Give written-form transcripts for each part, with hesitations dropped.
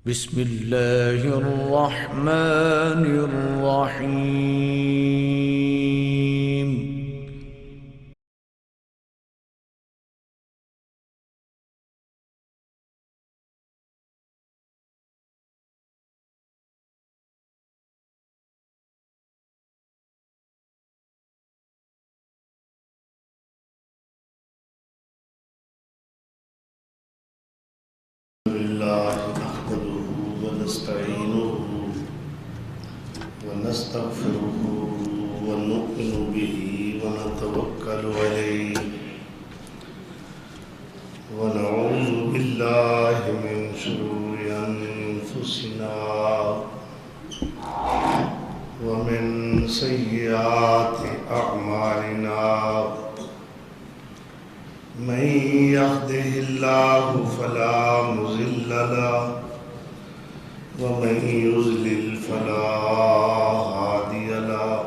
بسم الله الرحمن الرحيم. لله نحمده ونستعينه ونستغفره ونؤمن به ونتوكل عليه ونعوذ بالله من شرور أنفسنا ومن سيئات أعمالنا من يهده الله فلا مضل له ومن يضلل فلا هادي له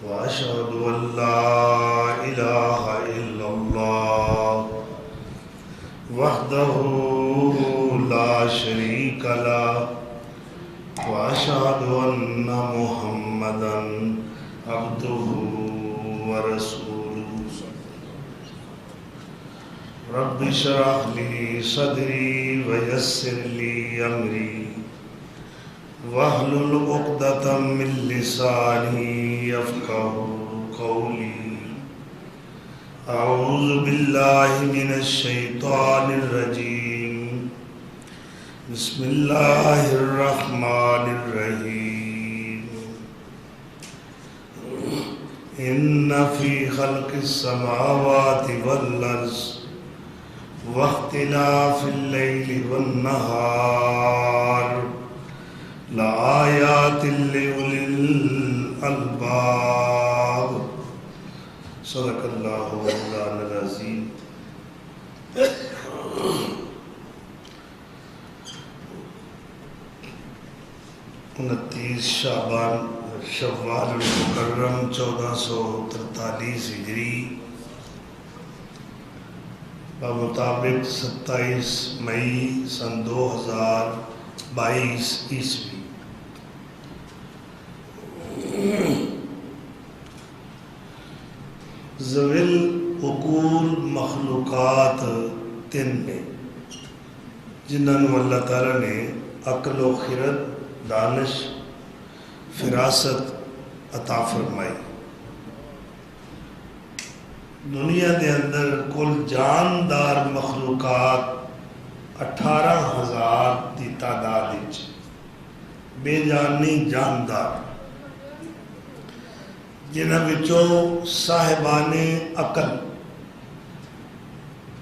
وأشهد أن لا إله إلا الله وحده لا شريك له وأشهد أن محمدا عبده ورسوله. رب اشرح لي صدري ويسر لي أمري واحلل عقدة من لساني يفقهوا قولي. أعوذ بالله من الشيطان الرجيم. بسم الله الرحمن الرحيم. إن في خلق السماوات والأرض واختلاف الليل والنهار لآيات لأولي الألباب. صدق الله مولانا العظيم. 29 شوال المکرم 1443 ہجری بمطابق 27 مئی سن 2022 عیسوی. ذوی العقول مخلوقات تین نے جنہوں اللہ تعالیٰ نے عقل و خرد، دانش، فراست عطا فرمائی. دنیا دے اندر کل جاندار مخلوقات 18,000 دی تعداد وچ، بے جان نہیں جاندار، جنہاں وچوں صاحبان عقل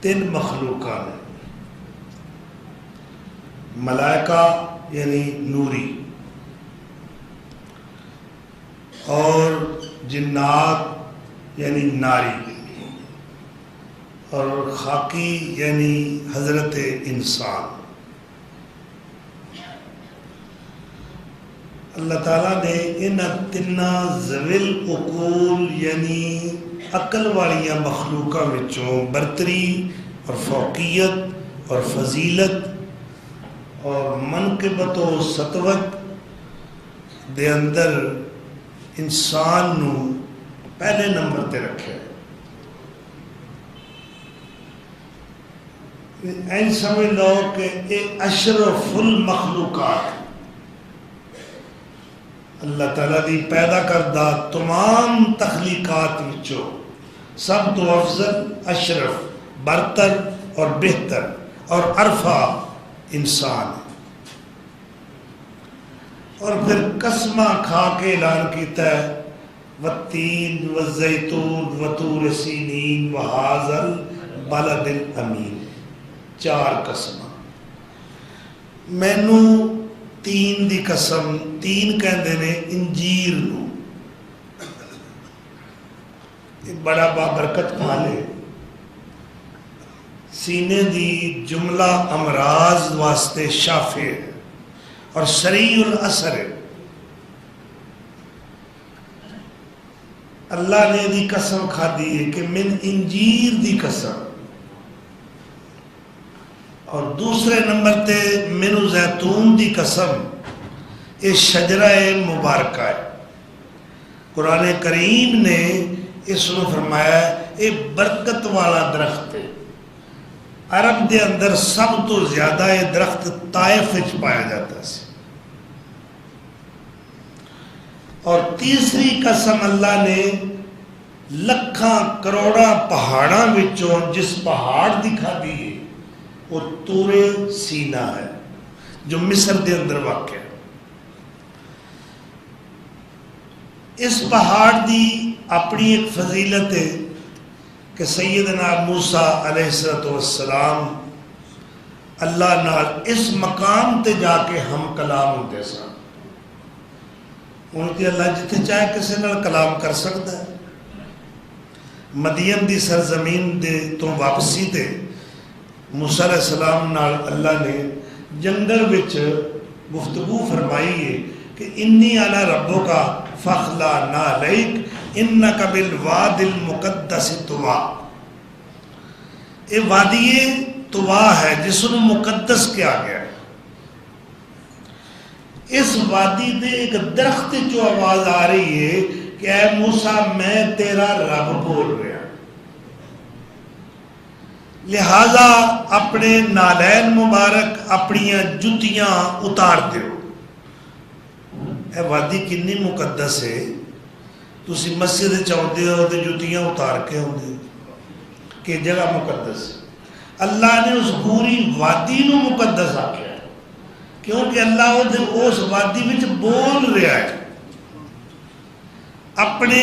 3 مخلوقات ہیں. ملائکہ یعنی نوری، اور جنات یعنی ناری، اور خاکی یعنی حضرت انسان. اللہ تعالیٰ نے ان تینہ ذوی العقول یعنی عقل والیاں مخلوقاں وچوں برتری اور فوقیت اور فضیلت اور منقبت و سطوت دے اندر انسان نو پہلے نمبر تے رکھے. این سمجھ لو کہ یہ اشرف المخلوقات، اللہ تعالیٰ دی پیدا کردہ تمام تخلیقات وچوں سب تو افضل، اشرف، برتر اور بہتر اور عرفہ انسان. اور پھر قسمہ کھا کے اعلان کیتا ہے والتین والزیتون وطور سینین وہذا البلد الامین. 4 قسمہ. مینو 3 دی قسم، 3 کہندے نے انجیر نو، بڑا بابرکت پھالے، سینے دی جملہ امراض واسطے شافع اور سریع الاثر ہے. اللہ نے دی قسم کھا دی ہے کہ من انجیر دی قسم، اور دوسرے نمبر تے مینو زیتون دی قسم، یہ شجرہ مبارکہ ہے۔ قرآن کریم نے اس کو فرمایا یہ برکت والا درخت ہے۔ عرب دے اندر سب تو زیادہ یہ درخت طائف وچ پایا جاتا ہے۔ اور تیسری قسم اللہ نے لکھاں کروڑاں پہاڑاں وچوں جس پہاڑ دکھا دیے وہ طور سینا ہے جو مصر دے اندر واقع ہے۔ اس پہاڑ دی اپنی ایک فضیلت ہے کہ سیدنا موسیٰ علیہ السلام اللہ نال اس مقام تے جا کے ہم کلام ہوتے سن۔ ان کی اللہ جتنے چاہے کسی نال کلام کر سکتا ہے۔ مدین دی سرزمین دے تو واپسی تے موسیٰ علیہ السلام نال اللہ نے جنگل وچ گفتگو فرمائی ہے کہ انی انا ربک فاخلع نعلیک انک بالوادی المقدس طویٰ۔ یہ وادی طویٰ ہے جس کو مقدس کیا گیا ہے۔ اس وادی دے ایک درخت جو آواز آ رہی ہے کہ اے موسیٰ میں تیرا رب بول رہا، لہذا اپنے نالین مبارک اپنی جتیاں اتار دیو۔ اے وادی کنی مقدس ہے، تسی مسجد چاہتے ہو تو جتیاں اتار کے ہوندے کہ جگہ مقدس ہے۔ اللہ نے اس پوری وادی نو مقدس آکھیا ہے کیونکہ اللہ اس وادی وچ بول رہا ہے، اپنے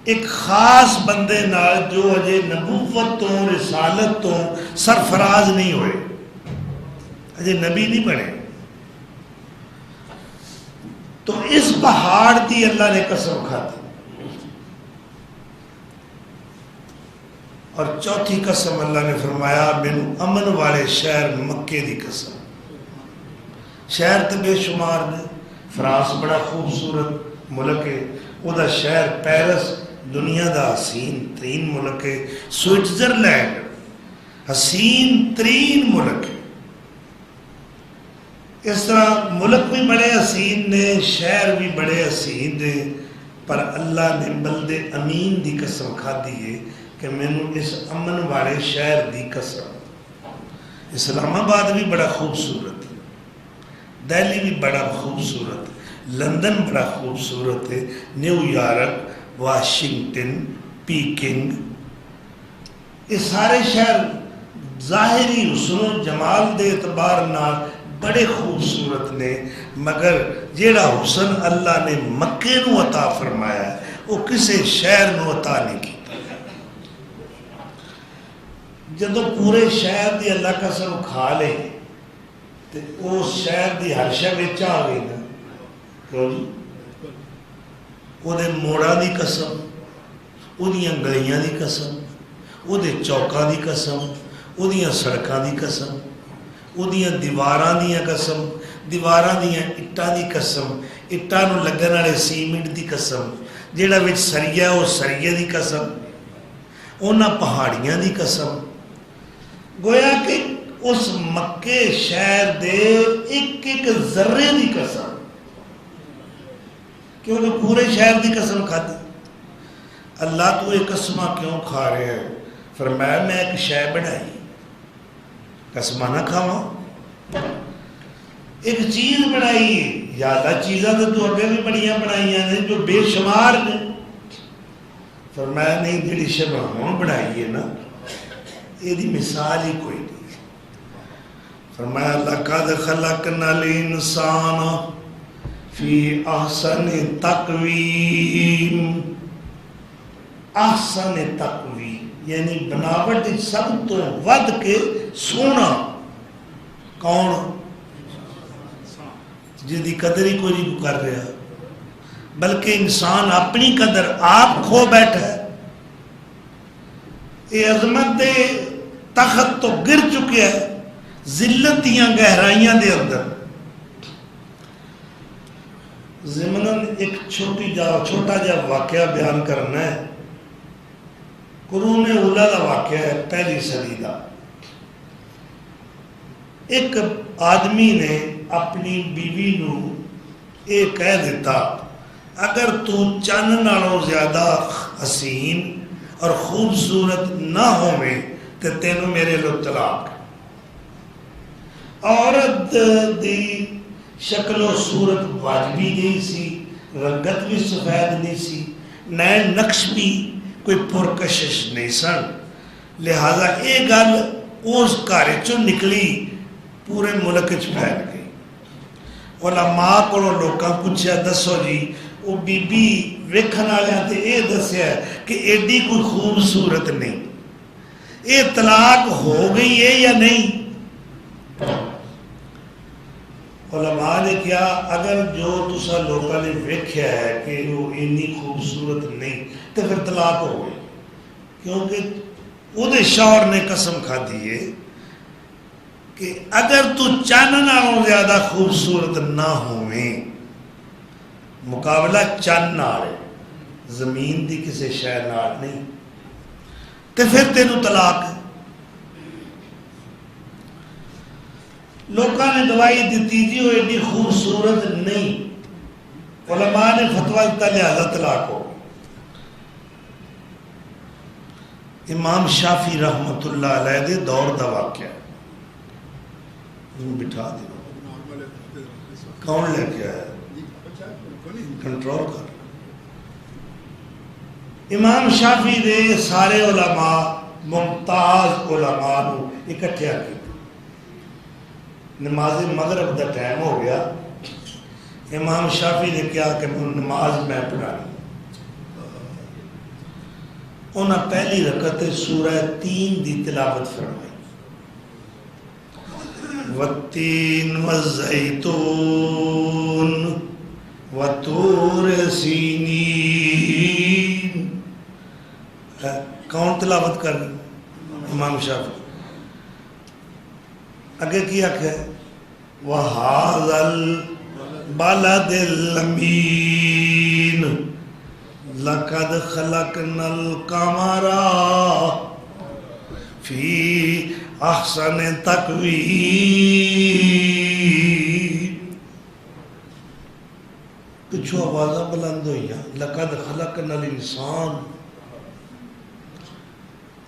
ایک خاص بندے نال جو اجے نبوت تو رسالت تو سرفراز نہیں ہوئے، اجے نبی نہیں بنے۔ تو اس پہاڑ دی اللہ نے قسم کھاتی۔ اور چوتھی قسم اللہ نے فرمایا مینو امن والے شہر مکے دی قسم۔ شہر تو بے شمار نے، فرانس بڑا خوبصورت ملک ہے، وہ دا شہر پیرس دنیا دا حسین ترین ملک ہے، سوئٹزرلینڈ حسین ترین ملک ہے۔ اس طرح ملک بھی بڑے حسین نے، شہر بھی بڑے حسین نے، پر اللہ نے بلد امین دی قسم کھا دی ہے کہ مینو اس امن والے شہر دی قسم۔ اسلام آباد بھی بڑا خوبصورت ہے، دہلی بھی بڑا خوبصورت ہے، لندن بڑا خوبصورت ہے، نیو یارک، واشنگٹن، پیکنگ، یہ سارے شہر ظاہری حسن و جمال دے اعتبار نال بڑے خوبصورت نے، مگر جیڑا حسن اللہ نے مکے نو عطا فرمایا ہے وہ کسے شہر نو عطا نہیں کیتا۔ جدو پورے شہر دی اللہ قسم کھا لے تو اس شہر دی ہر شے وچ آ گئی نا، کیوں جی؟ وہ دے موڑاں دی قسم، وہ دیاں گلیاں دی قسم، وہ دے چوکاں دی قسم، وہ دیاں سڑکاں دی قسم، وہ دیاں دیواراں دیاں قسم، دیواراں دیاں اٹاں دی قسم، اٹاں نو لگن والے سیمنٹ دی قسم، جیڑا وچ سریا وہ سریے دی قسم، انہاں پہاڑیاں دی قسم۔ گویا کہ اس مکے شہر دے ایک ایک ذرے دی قسم، کیونکہ پورے شہر دی قسم کھاتی۔ اللہ تو ایک قسمہ کیوں کھا رہے ہیں؟ فرمایا میں ایک شے بنائی، قسمہ نہ کھاواں، ایک چیز بنائی ہے، یادہ چیزاں تو اگے بھی بڑیاں بنائیاں نے جو بے شمار نے۔ فرمایا نہیں، جڑی شے ہون بنائی ہے نا یہ دی مثال ہی کوئی نہیں۔ فرمایا لقد خلقنا الانسان فی احسن تقویم، احسن تقویم یعنی بناوٹ سب تو ود کے سونا کون؟ جس کی قدر ہی کوئی نہیں کر رہا، بلکہ انسان اپنی قدر آپ کھو بیٹھا ہے۔ یہ عظمت دے تخت تو گر چکے ہے، ذلت دیاں گہرائیاں دے اندر۔ ضمناً ایک چھوٹا جا واقعہ بیان کرنا ہے۔ قرون اولیٰ دا واقعہ ہے، پہلی صدی دا۔ ایک آدمی نے اپنی بیوی نو یہ کہہ دیتا اگر تو چند نالوں زیادہ حسین اور خوبصورت نہ ہوویں تے تینوں میرے لو طلاق. عورت دی شکل و صورت واجبی نہیں سی, رنگت بھی سفید نہیں سی, نئے نقش بھی کوئی پرکشش نہیں سن, لہذا یہ گل اس گھر چوں نکلی پورے ملک چ پھیل گئی. علماء کو لوکاں پوچھا دسو جی وہ بی بی ویکھن والیاں تے یہ دسیا کہ ایڈی کوئی خوبصورت نہیں, یہ طلاق ہو گئی ہے یا نہیں؟ علماء نے کیا اگر جو تسا لوگوں نے ویکھیا ہے کہ وہ اتنی خوبصورت نہیں تو پھر طلاق ہو گئی, کیونکہ وہ شوہر نے قسم کھادی ہے کہ اگر تو چند نالوں زیادہ خوبصورت نہ ہوویں, مقابلہ چند نال ہے, زمین دی کسی شے نال نہیں, تو پھر تینوں طلاق ہے. لوگوں نے دوائی دیتی جی وہ ایڈی خوبصورت نہیں, علماء نے فتویٰ دیتا لہذا طلاق ہو. امام شافی رحمت اللہ علیہ دے دور دا واقعہ بٹھا دے کون لے کے آیا کنٹرول کر. امام شافی دے سارے علماء ممتاز علماء نو اکٹھے آ کے نماز مغرب دا ٹائم ہو گیا, امام شافی نے کیا کہ نماز میں پڑھانی. انہاں پہلی رکعت سورہ 3 دی تلاوت فرمائی, والتین والزیتون وطور سینین. کون تلاوت کر رہے؟ امام شافعی. اگے کیا کہ وَهَذَا الْبَلَدِ الْأَمِينُ لَقَدْ خَلَقْنَا الْقَمَرَ فِي أَحْسَنِ تَقْوِيمٍ. پچھو آوازہ بلند ہوئی ہیں لَقَدْ خَلَقْنَا الْإِنسَانَ.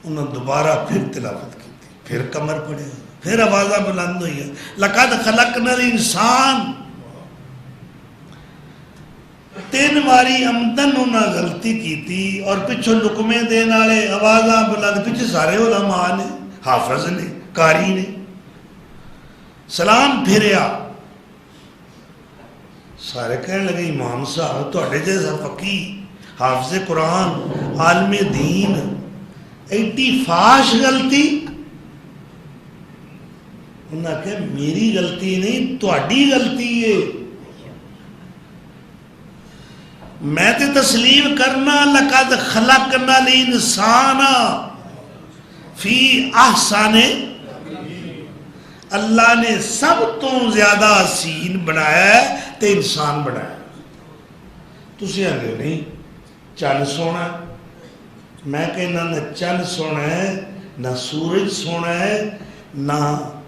انہوں نے دوبارہ پھر تلاوت کی تھی, پھر کمر پڑے, پھر آوازہ بلند ہوئی ہیں لَقَدْ خَلَقْنَا الْإِنسَانَ. 3 باری آمدن انہوں نے غلطی کی تھی اور پچھو لکمے دین والے آوازہ بلند, پیچھے سارے علماء نے, حافظ نے, قاری نے. سلام پھریا, سارے کہنے لگے امام صاحب تواڈے جیسا فقیہ حافظ قرآن عالم دین ایڈی فاش غلطی. انہوں نے کہا میری غلطی نہیں تواڈی غلطی ہے, میں تے تسلیم کرنا لقد خلقنا الانسان فی احسن. اللہ نے سب تو زیادہ حسین بنایا ہے تے انسان بنایا. تسی آگے نہیں چند سونا ہے, میں کہنا نہ چند سونا ہے, نہ سورج سونا ہے, نہ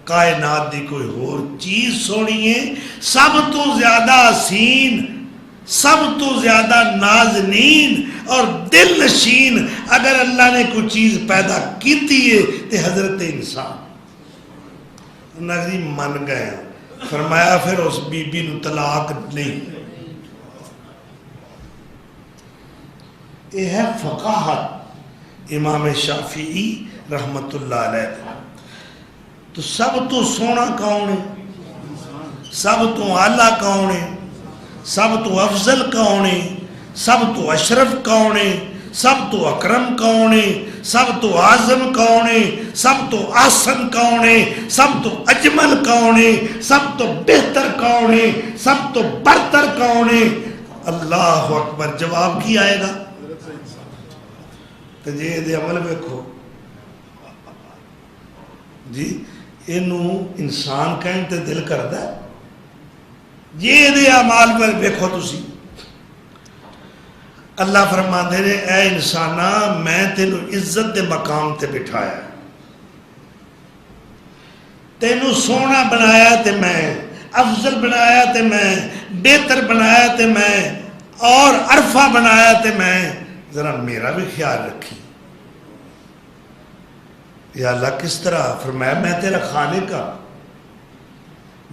کائنات دی کوئی اور چیز سونی ہے. سب تو زیادہ حسین, سب تو زیادہ نازنین اور دل نشین اگر اللہ نے کوئی چیز پیدا کیتی ہے تو حضرت انسان. نگری من گئے, فرمایا پھر اس بی بی نو طلاق نہیں. یہ ہے فقاہت امام شافعی رحمت اللہ علیہ. تو سب تو سونا کون ہے, سب تو اعلیٰ کون ہے, سب تو افضل کون ہے, سب تو اشرف کون ہے, سب تو اکرم کون ہے, سب تو اعظم کون ہے, سب تو احسن کون ہے, سب تو اجمل کون ہے, سب تو بہتر کون ہے, سب تو برتر کون ہے. اللہ اکبر. جواب کی آئے گا؟ تو جی دے عمل ویکھو جی, اینو انسان کہن تے دل کردا ہے. یہ دے اعمال پر ویکھو تسی. اللہ فرماندے نے اے انسانا میں تینوں عزت دے مقام تے بٹھایا, تینوں سونا بنایا تے میں، افضل بنایا تے میں، بہتر بنایا تے میں، اور عرفہ بنایا تے میں، ذرا میرا بھی خیال رکھی۔ یا اللہ کس طرح؟ فرمایا میں تیرا خالق ہاں،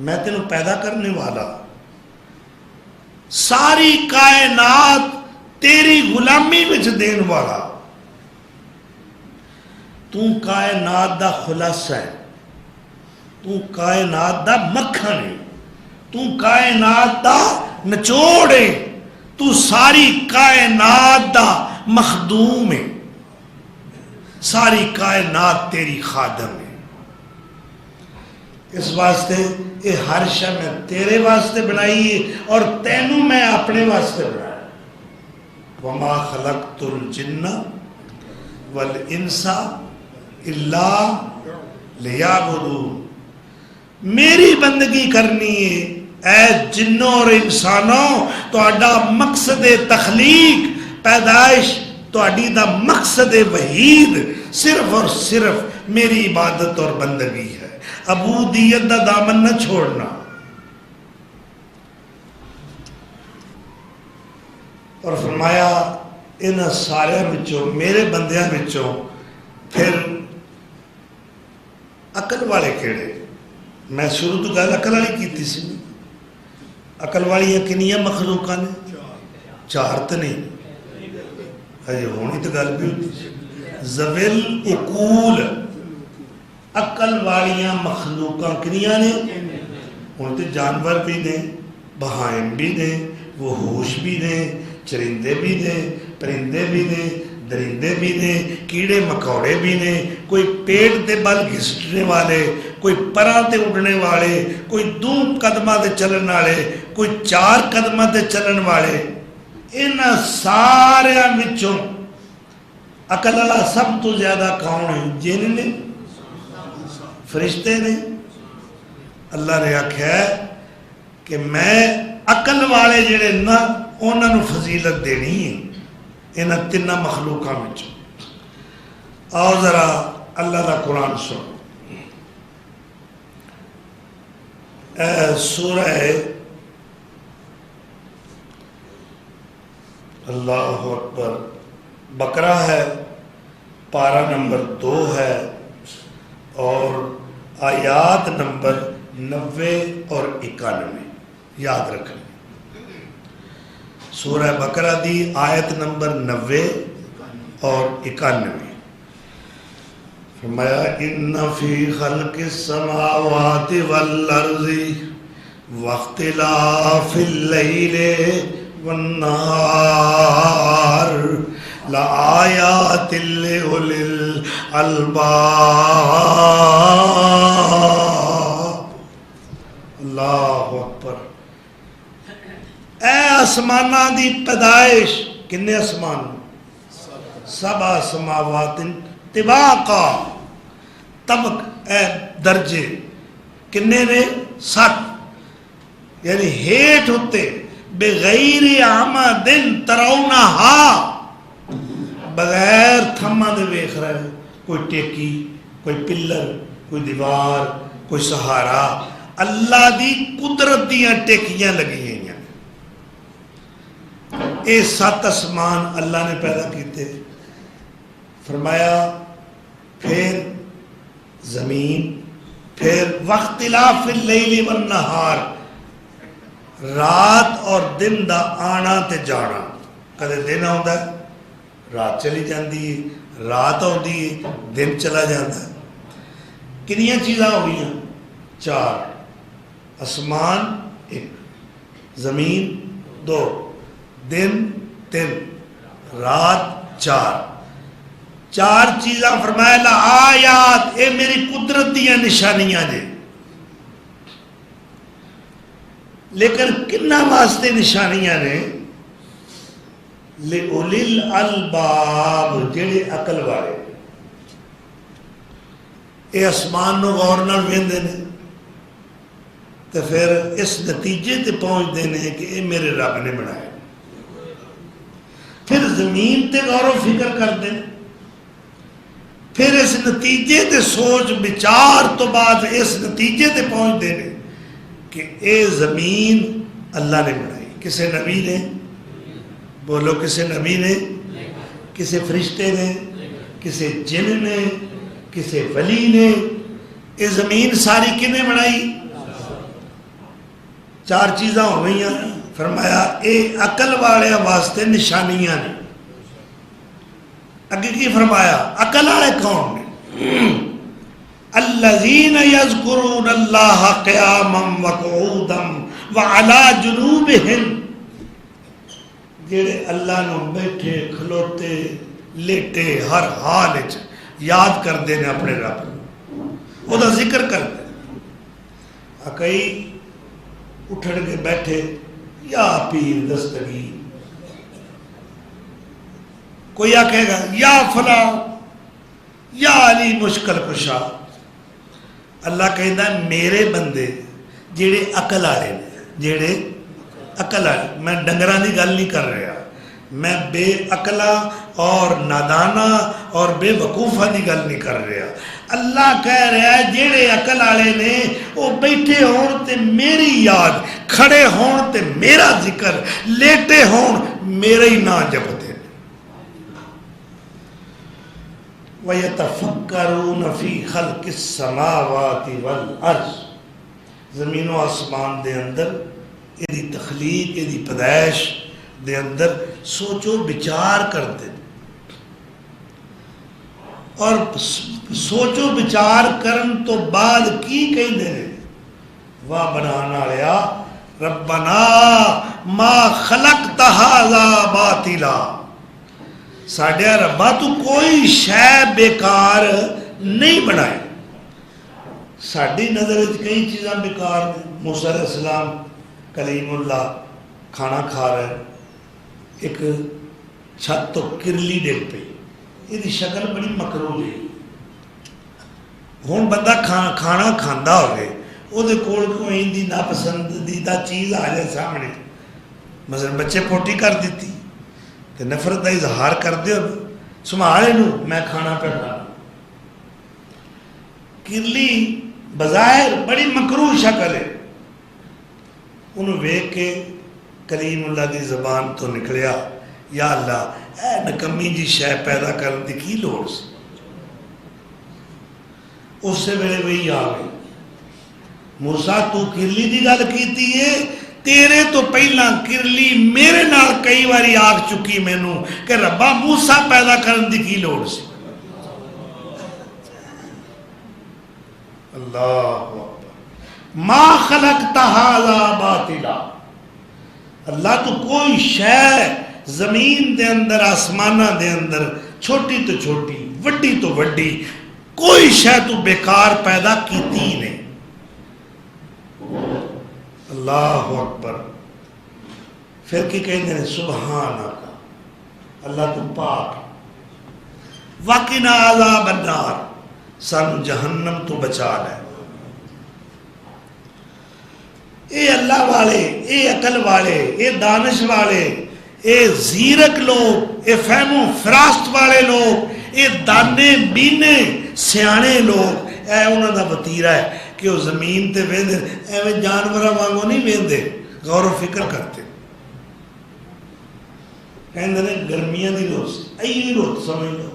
میں تینوں پیدا کرنے والا، ساری کائنات تیری غلامی وچ دین والا، تو کائنات دا خلاصہ ہے، تو کائنات دا مکھن ہے، تو کائنات دا نچوڑ ہے، تو ساری کائنات دا مخدوم ہے، ساری کائنات تیری خادم ہے۔ اس واسطے یہ ہر شے میں تیرے واسطے بنائی ہے اور تینوں میں اپنے واسطے بنایا۔ وَمَا خَلَقْتُ الْجِنَّ وَالْإِنسَ إِلَّا لِيَعْبُدُونِ، میری بندگی کرنی ہے اے جنوں اور انسانوں، تہاڈا مقصد تخلیق پیدائش تہاڈی دا مقصد وحید صرف اور صرف میری عبادت اور بندگی ہے، عبودیت دا دامن نہ چھوڑنا۔ اور فرمایا ان سارے وچوں میرے بندیاں وچوں پھر عقل والے کیڑے؟ میں شروع تو گل عقل والی کیتی سی، عقل والی کنیاں مخلوقاں نے؟ چار تو نہیں، ہجے ہونی تو گل بھی ہوتی۔ ذویل عقول، عقل والیاں مخلوقاں کنیاں نے؟ ہوں تو جانور بھی نے، بہائم بھی نے، وحوش بھی نے، چرندے بھی نے، پرندے بھی نے، درندے بھی نے، کیڑے مکوڑے بھی نے، کوئی پیٹ دے بل گھسٹنے والے، کوئی پراں تے اڑنے والے، کوئی دو قدمہ تے چلن والے، کوئی چار قدمہ تے چلن والے۔ ان سارے وچوں عقل والا سب تو زیادہ کون ہے؟ جن نے؟ فرشتے نے؟ اللہ نے آکھیا ہے کہ میں عقل والے جڑے نا انہاں نوں فضیلت دینی ہے انہاں تیناں مخلوقاں وچوں۔ آؤ ذرا اللہ دا قرآن سنو، سورہ اللہ اکبر بقرہ ہے، پارہ نمبر 2 ہے اور آیات نمبر 90 اور 91 یاد رکھیں۔ سورہ بقرہ دی آیت نمبر 90 اور 91 فرمایا ان فی خلق السماوات والارض واختلاف اللیل والنہار لآیات لأولی الالباب۔ اللہ اکبر۔ اے آسمانہ دی پیدائش، کنے آسمان؟ سبع سماوات طباقا، طبق اے درجے کنے نے؟ 7، یعنی ہیٹ ہوتے بغیر عمد ترونہا، بغیر تھما دے ویکھ رہے، کوئی ٹیکی، کوئی پلر، کوئی دیوار، کوئی سہارا، اللہ دی قدرت دیاں ٹیکیاں لگی ہیں۔ اے 7 آسمان اللہ نے پیدا کیتے۔ فرمایا پھر زمین، پھر واختلاف اللیل والنہار، رات اور دن دا آنا تے جانا۔ کدے دن آتا ہے رات چلی جاندی ہے، رات آتی ہے دن چلا جاتا ہے۔ کنیاں چیزاں ہو گئی؟ 4، آسمان 1، زمین 2، دن 3، رات 4۔ 4 چیزاں فرمایا لا آیات، اے میری قدرت دیاں نشانیاں جے۔ لیکن کنہ واسطے نشانیاں نے؟ لِأُولِي الْأَلْبَابِ، جڑے عقل والے۔ اے آسمان نو غور نال ویندے نے تے پھر اس نتیجے تے پہنچتے ہیں کہ اے میرے رب نے بنایا۔ پھر زمین تے غور و فکر کرتے ہیں پھر اس نتیجے تے سوچ بچار تو بعد اس نتیجے تے پہنچتے ہیں کہ اے زمین اللہ نے بنائی. کسے نبی نے؟ بولو کسے نبی نے؟ کسے فرشتے نے؟ کسے جن نے؟ کسے ولی نے؟ اے زمین ساری کنے بنائی؟ 4 چیزاں ہو گئی ہیں. فرمایا اے عقل والے واسطے نشانیاں نے. اگے کی فرمایا؟ عقل والے کون نے؟ الذین یذکرون اللہ قیاما وقعودا وعلی جنوبہم، جڑے اللہ نو بیٹھے کھلوتے لیٹے ہر حال وچ یاد کردے نے اپنے رب او دا ذکر کردے. کئی اٹھڑ کے بیٹھے یا پیر دستگیر، کوئی آکھے گا یا فلاں یا علی مشکل کشا. اللہ کہتا ہے میرے بندے جڑے عقل والے نے، جڑے عقل والے، میں ڈنگراں دی گل نہیں کر رہا، میں بے عقلا اور نادانا اور بے وقوفہ دی گل نہیں کر رہا. اللہ کہہ رہا ہے جڑے عقل والے نے وہ بیٹھے ہون تے میری یاد، کھڑے ہون تے میرا ذکر، لیٹے ہون میرا ہی نام جپتے. وَيَتَفَكَّرُونَ فِي خَلْقِ السَّمَاوَاتِ وَالْأَرْضِ، زمین و آسمان دے اندر ایدی تخلیق، ایدی پیدائش دے اندر سوچو بچار کرتے، اور سوچو بچار کرن تو بعد کی کہیں دے واہ بنانا لیا ربنا ما خلقت هذا باطلا. ساڈیا ربا تو کوئی شے بیکار نہیں بنائے. ساڈی نظر وچ کئی چیزاں بیکار نے. موسیٰ علیہ السلام کلیم اللہ کھانا کھا رہے، ایک چھت تو کرلی ڈگ پئی، یہ شکل بڑی مکروہ ہے. ہن بندہ کھانا کھاندا ہوئے وہ دے کول کوئی دی ناپسندیدہ چیز آ جائے سامنے، مثلا بچے پوٹی کر دیتی تو نفرت کا اظہار کر دیو سنبھالے نو میں کھانا پہ کھانا. کرلی بظاہر بڑی مکروہ شکل ہے، انہوں ویکھ کے کلیم اللہ دی زبان تو نکلیا یا اللہ اے نکمی جی شے پیدا کرن دی کی لوڑ سی. اس سے ویلے وہی آ گئی موسیٰ تو کرلی دی گل کیتی ہے، تیرے تو پہلا کرلی میرے نال کئی باری آگ چکی مینوں کہ ربا موسیٰ پیدا کرن دی کی لوڑ سی. اللہ ما خلقت هذا باطلا. اللہ تو کوئی شے زمین دے اندر آسمانہ دے اندر چھوٹی تو چھوٹی وڈی تو وڈی کوئی شے تو بیکار پیدا کیتی نہیں. اللہ اکبر. پھر کی کہتے ہیں سبحانک، اللہ تو پاک. وقنا عذاب النار، سن جہنم تو بچا لے. اے اللہ والے، اے عقل والے، اے دانش والے، اے زیرک لوگ، اے فہم و فراست والے لوگ، اے دانے بینے سیانے لوگ، اے انہوں دا وطیرہ ہے کہ وہ زمین تے ویندے ایویں جانوراں وانگوں نہیں ویندے، غور و فکر کرتے. کہندے نے گرمیاں دی روز ایویں روز سمجھ لو.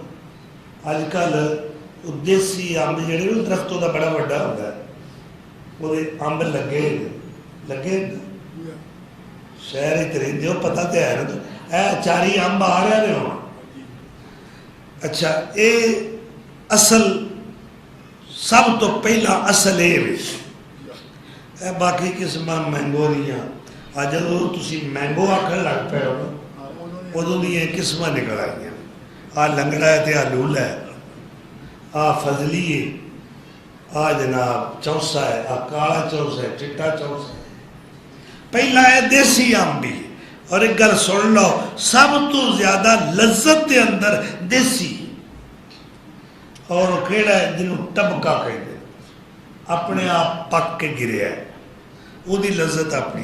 اج کل دیسی امب جڑے درختوں دا بڑا وڈا ہوندا ہے، وہ امب لگے شہر ہی رہندے ہو پتہ تے ہے نا اے چاری امب آ رہے نے ہوں. اچھا اے اصل سب تو پہلا اصل اے باقی قسماں مینگو دیاں آج جدوں تسی مینگو آکھن لگ پے ہو ادوں دیاں قسماں نکل آئیاں. آ لنگڑا ہے تے آ لولا ہے، آ فضلی ہے، آ جناب چوسا ہے، آ کالا چوسا ہے، چٹا چوسا ہے. پہلا ہے دیسی امبی. اور ایک گل سن لو، سب تو زیادہ لذت دے اندر دیسی. اور کیڑا ہے جنہوں ٹبکا کہتے اپنے آپ پک کے گرے ہے، وہ دی لذت اپنی.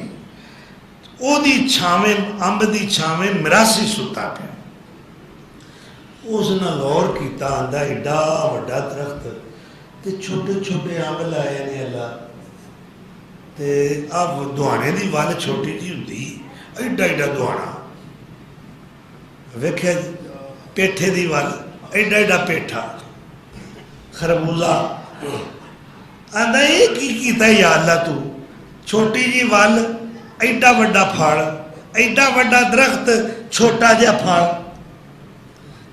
وہ دی چھاویں امب دی چھاویں مراسی ستا پہ، اس نے غور کیتا آندا ایڈا وڈا درخت تے چھوٹے چھوٹے انب لائے نے اللہ تے اب دوانے دی ول چھوٹی جی ہوندی ایڈا ایڈا دوانا ویکھیا جی پیٹھے دی ول ایڈا ایڈا پیٹھا خربوزہ آندا یہ کی کیتا یا اللہ تو چھوٹی جی ول ایڈا وڈا پھل ایڈا وڈا درخت چھوٹا جہا پھل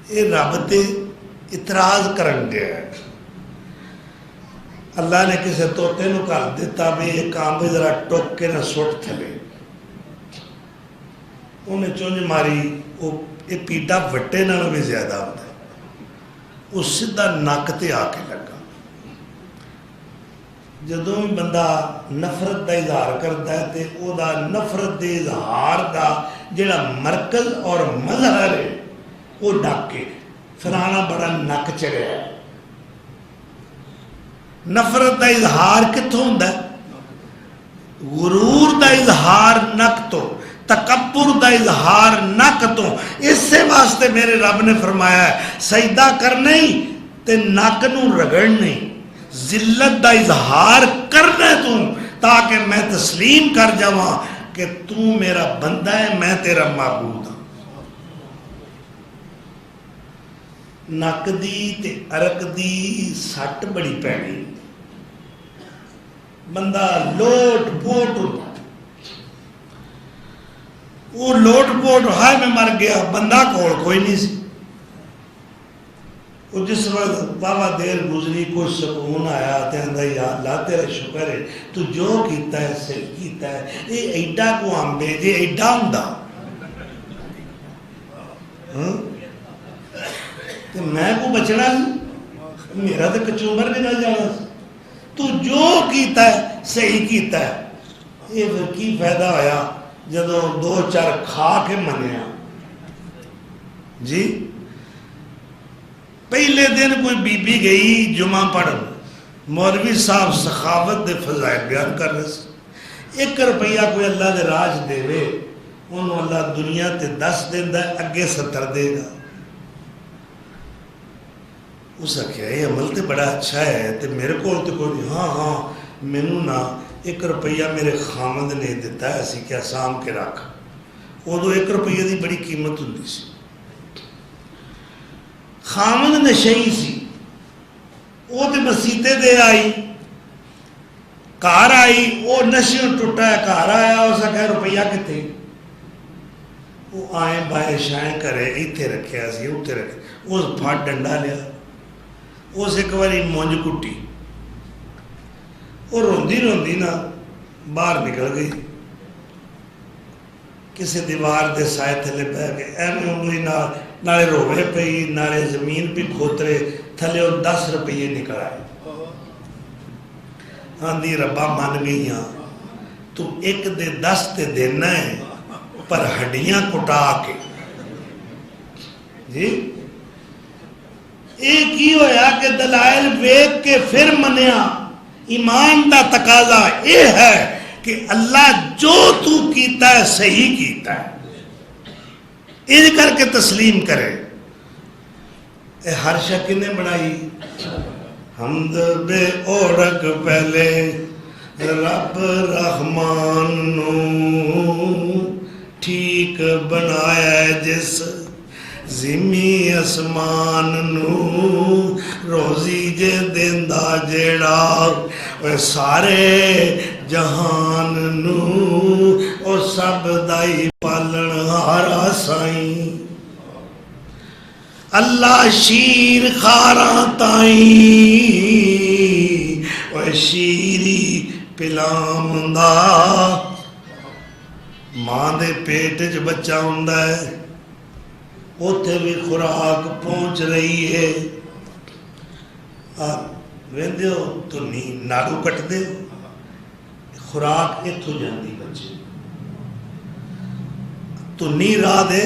یہ رب تے اعتراض کرن دیا ہے اللہ نے کسی طوطے نو کر دیتا بھی یہ کام بھی ذرا ٹوک کے نہ سٹ تھلے انہیں چونج ماری یہ پیڈا وٹے نالوں بھی زیادہ ہوتا ہے وہ سیدھا نک تے آ کے لگا جدوں بھی بندہ نفرت دا اظہار کرتا ہے تے او دا نفرت دے اظہار دا جڑا مرکز اور مظہر ہے وہ ڈک کے فلانا بڑا نک چڑھیا ہے نفرت دا اظہار کتوں ہوندا ہے غرور دا اظہار نک تو تکبر دا اظہار نک تو اس سے واسطے میرے رب نے فرمایا ہے سجدہ کرنا ہی تے نک نو رگڑنا ہی ذلت دا اظہار کرنا تو تاکہ میں تسلیم کر جاواں کہ تو میرا بندہ ہے میں تیرا معبود ہوں نک دی تے ارک دی سٹ بڑی پیڑی بندہ لوٹ پوٹ ہوتا وہ لوٹ پوٹ ہائے میں مر گیا بندہ کول کوئی نہیں سی وہ جس وقت بابا دیر گزری کوئی سکون آیا تے اندہ یا اللہ تیرا شکر ہے تو جو کیتا ہے صحیح کیتا ہے یہ ایڈا کو آمبے جے ایڈا ہوندا تے میں کو بچنا سی میرا تے کچومر بھی نہ جانا سی تو جو کیتا ہے صحیح کیتا ہے یہ پھر کی فائدہ ہویا جدو دو چار کھا کے منیا جی پہلے دن کوئی بی بی گئی جمعہ پڑھن مولوی صاحب سخاوت دے فضائل بیان کر رہے سے 1 روپیہ کوئی اللہ دے راج دے وے انہوں اللہ دنیا تے 10 دن دا اگے 70 دے گا اس کیا یہ عمل تے بڑا اچھا ہے تے میرے کو تے کوئی ہاں مینوں نہ 1 روپیہ میرے خامد نے دیتا ہے اسی کیا سام کے رکھ وہ دو 1 روپیہ دی بڑی قیمت ہوندی سی خامد نشئی سی وہ تے مسیتے دے آئی کار آئی وہ نشیوں ٹوٹا ہے کار آیا اس کا روپیہ کتے وہ آئیں بائیں شائیں کرے ایتھے رکھے سی اتھے رکھے اس پھاٹ ڈنڈا لیا اس ایک باری مونج کٹی وہ روندی روندی نا باہر نکل گئی کسی دیوار دے سائے تھلے بہ گئے ایویں انگلی نالے روے پئی نالے زمین پہ کھوترے تھلے اور 10 روپیے نکل آئے آندھی ربا مان گئی ہاں تو 1 دے 10 تے دینا ہے پر ہڈیاں کٹا کے جی ایک ہی ہویا کہ دلائل ویک کے پھر منیا ایمان دا تقاضا یہ ہے کہ اللہ جو تو کیتا ہے صحیح کیتا ہے ان کر کے تسلیم کرے اے ہر شکل نے بنائی حمد بے اوڑک پہلے رب رحمان نو ٹھیک بنایا ہے جس زمین اسمان نو روزی جے دیندا جیڑا اوے سارے جہان نو او سب دائی پالن ہارا سائیں اللہ شیر خاراں تائیں اوے شیری پلام دا ماں دے پیٹ چ بچہ ہوندا ہے اوتھے بھی خوراک پہنچ رہی ہے ویندے ہو تو نہیں ناڑو کٹ دے خوراک اتھو جاندی بچے تو نہیں راہ دے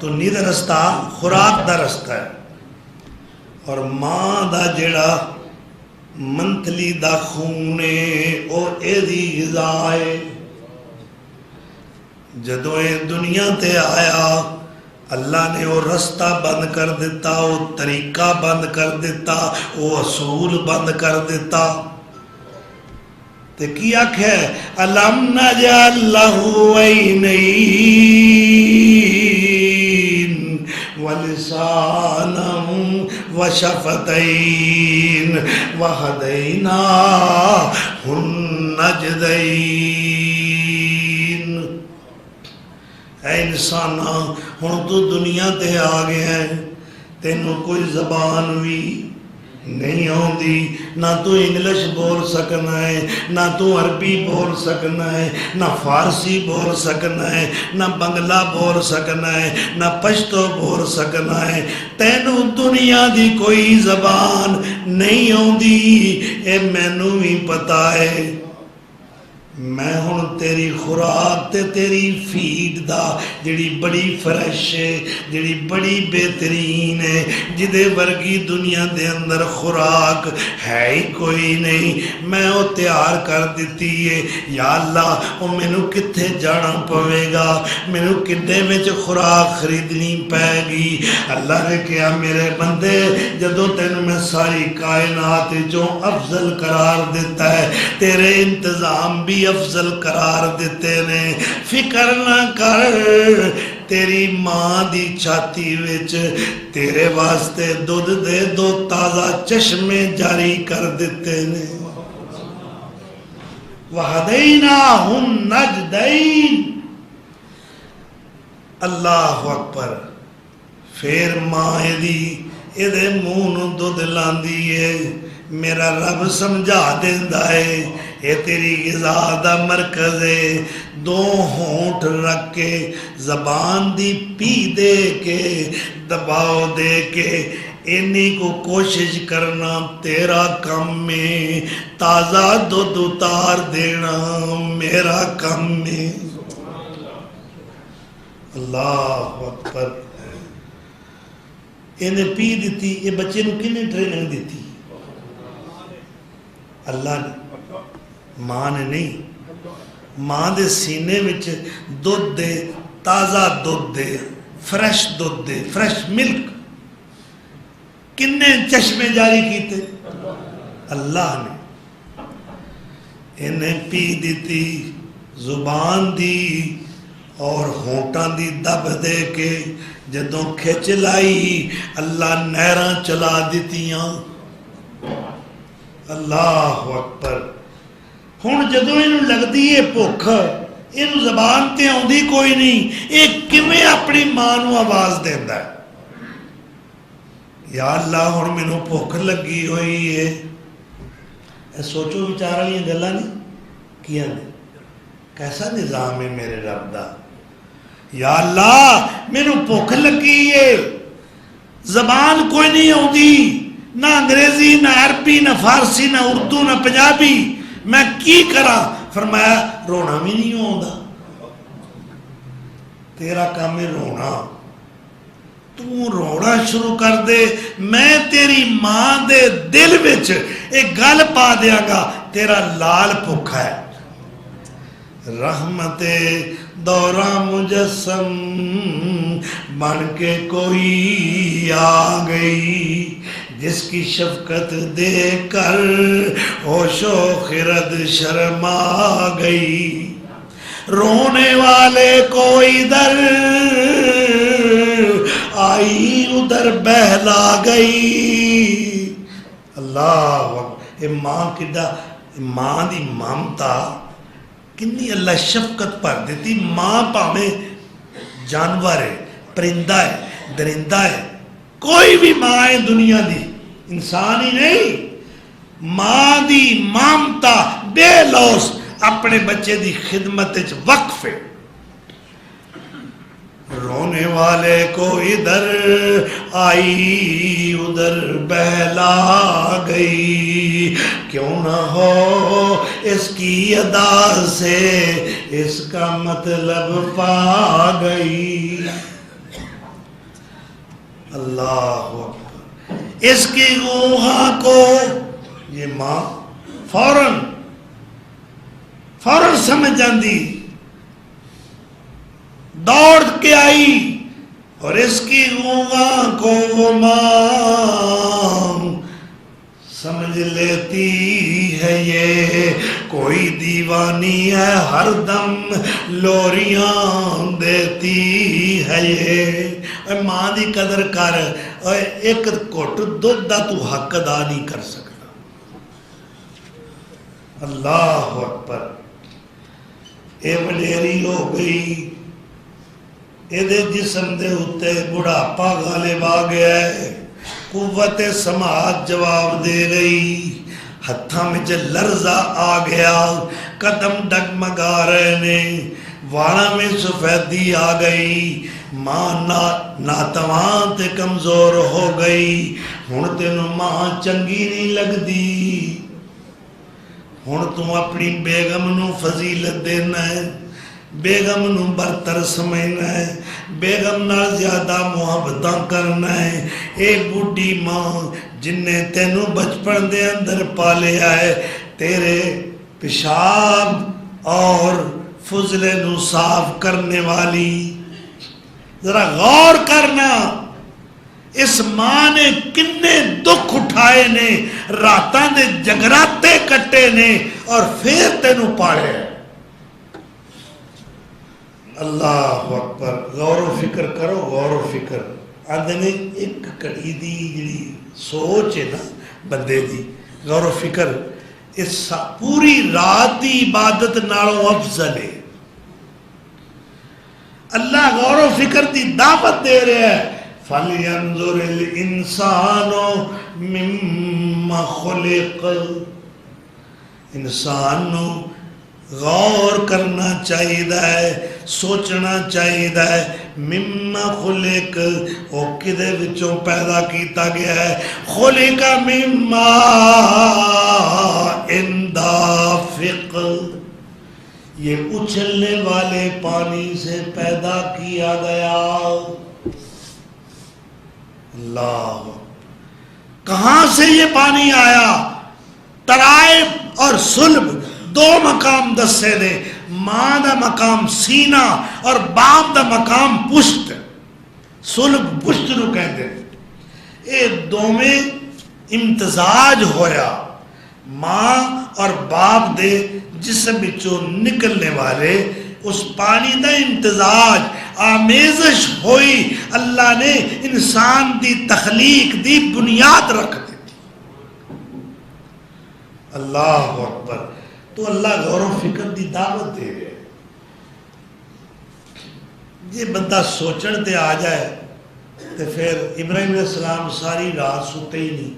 تو نہیں دا رستہ خوراک دا رستہ ہے اور ماں دا جڑا منتلی دا خونے او اے دی غذائے جدو اے دنیا تے آیا اللہ نے وہ رستہ بند کر دیتا، وہ طریقہ بند کر دیتا، وہ اصول بند کر دیتا۔ تے کی آکھے الم نجعل لہ عینین ولسانا وشفتین وہدیناہ النجدین۔ اے انسانا ہن تو دنیا تے آ گیا ہے، تینوں کوئی زبان بھی نہیں آندی، نہ تو انگلش بول سکنا ہے، نہ تو عربی بول سکنا ہے، نہ فارسی بول سکنا ہے، نہ بنگلہ بول سکنا ہے، نہ پشتو بول سکنا ہے، تینوں دنیا دی کوئی زبان نہیں آندی، اے مینوں بھی پتا ہے۔ میں ہن تیری خوراک تے تیری فیڈ دا جڑی بڑی فریش ہے، جڑی بڑی بہترین ہے، جدے ورگی دنیا دے اندر خوراک ہے ہی کوئی نہیں، میں وہ تیار کر دیتی ہے۔ یا اللہ وہ مینوں کتھے جانا پوے گا، مینوں کڈے وچ خوراک خریدنی پے گی۔ اللہ نے کہا میرے بندے جدوں تینوں میں ساری کائنات جو افضل قرار دیتا ہے، تیرے انتظام بھی افضل قرار دیتے نے، فکر نہ کر، تیری ماں دی چھاتی وچ تیرے واسطے دودھ دے دو تازہ چشمے جاری کر دیتے نے۔ وَهَدَيْنَاهُ النَّجْدَيْنِ۔ اللہ اکبر۔ پھر ماں ایدے منہ نو دودھ لاندی ہے، میرا رب سمجھا دیندا ہے اے تیری غذا دا مرکز ہے۔ دو ہونٹ رکھ کے زبان دی پی دے کے دباؤ دے کے اینی کو کوشش کرنا تیرا کم میں، تازہ دودھ اتار دینا میرا کم میں۔ اللہ اکبر۔ انہیں پی دیتی، یہ بچے نو کنے ٹریننگ دیتی؟ اللہ نے، ماں نے نہیں۔ ماں دے سینے وچ دودھ دے، تازہ دودھ دے، فریش دودھ دے، فریش ملک کنے چشمے جاری کیتے؟ اللہ نے۔ انہیں پی دیتی، زبان دی اور ہونٹاں دی دب دے کے جدوں کھچ لائی اللہ نہراں چلا دیتیاں۔ اللہ اکبر۔ ہن جدوں اینوں لگدی ہے بھوک، اینوں زبان تے آندی کوئی نہیں، یہ کیویں اپنی ماں نوں آواز دیندا ہے؟ یا اللہ ہن مینوں بھوک لگی ہوئی ہے۔ اے سوچو وچار والیاں گلاں نہیں کیاں نے؟ کیسا نظام ہے میرے رب دا؟ یا اللہ مینوں بھوک لگی ہے، زبان کوئی نہیں آندی، نہ انگریزی نہ عربی نہ فارسی نہ اردو نہ پنجابی، میں کی کرا؟ فرمایا رونا بھی نہیں آندا، تیرا کام ہے رونا، تو رونا شروع کر دے، میں تیری ماں دے دل وچ ایک گل پا دیاں گا، تیرا لال بھوکا ہے۔ رحمت دورہ مجسم بن کے کوئی آ گئی، جس کی شفقت دیکھ کر ہوش و خرد شرما گئی، رونے والے کو ادھر آئی ادھر بہلا گئی۔ اللہ اے ماں کڈا، ماں دی مامتا کنی اللہ شفقت پر دیتی۔ ماں پاویں جانور ہے، پرندہ ہے، درندہ ہے، کوئی بھی ماں ہے دنیا دی، انسان ہی نہیں، ماں دی مامتا بے لوس اپنے بچے دی خدمت وقف ہے۔ رونے والے کو ادھر آئی ادھر بہلا گئی، کیوں نہ ہو اس کی ادا سے اس کا مطلب پا گئی۔ اللہ اکبر۔ اس کی روحاں کو یہ ماں فوراً سمجھ جاندی، دوڑ کے آئی، اور اس کی غوغا کو وہ ماں سمجھ لیتی ہے یہ کوئی دیوانی ہے ہر دم لوریاں دیتی ہے یہ۔ اے ماں دی قدر کر، اے ایک گھٹ دودھ دا تو حق ادا نہیں کر سکتا۔ اللہ اکبر، اے وڈیری ہو گئی، اے جسم دے ہوتے بڑھاپا غالب آ گیا ہے، قوت سماعت جواب دے رہی، ہتھاں میں لرزہ آ گیا، قدم ڈگمگا رہے نے، واڑا میں سفیدی آ گئی، ماں ناتواں تے کمزور ہو گئی، ہن تینوں ماں چنگی نہیں لگ دی، ہن تم اپنی بیگم نو فضیلت دینا ہے، بیگم نو برتر سمجھنا ہے، بیگم نال زیادہ محبتاں کرنا ہے۔ ایک بوڑھی ماں جن نے تینوں بچپن دے اندر پالیا ہے، تیرے پیشاب اور فضلے نو صاف کرنے والی، ذرا غور کرنا اس ماں نے کنے دکھ اٹھائے نے، راتاں دے جگراتے کٹے نے، اور پھر تینوں پالے۔ اللہ اکبر، غور و فکر کرو، غور و فکر۔ آدھے نے ایک کڑی دی جڑی سوچ ہے نا بندے دی، غور و فکر، اس پوری رات دی عبادت نالوں افضل ہے۔ اللہ غور و فکر دی دعوت دے رہا ہے، فَلْيَنْظُرِ الْإِنسَانُ مِمَّ خُلِقَ، انسان نو غور کرنا چاہیے، سوچنا چاہیے، مما خلق، او کدے وچوں پیدا کیتا گیا ہے، خلق مما اندافق، یہ اچھلنے والے پانی سے پیدا کیا گیا۔ اللہ، کہاں سے یہ پانی آیا؟ ترائب اور سلب دو مقام دسے دے، ماں دا مقام سینہ اور باپ دا مقام پشت، سلب پشت نو کہتے ہیں۔ اے دو میں امتزاج ہویا، ماں اور باپ دے جسم بچوں نکلنے والے اس پانی دا امتزاج، آمیزش ہوئی، اللہ نے انسان دی تخلیق دی بنیاد رکھ دی۔ اللہ اکبر، تو اللہ غور و فکر دی دعوت دے رہے۔ یہ بندہ سوچن تے آ جائے تو پھر ابراہیم علیہ السلام ساری رات سوتے ہی نہیں،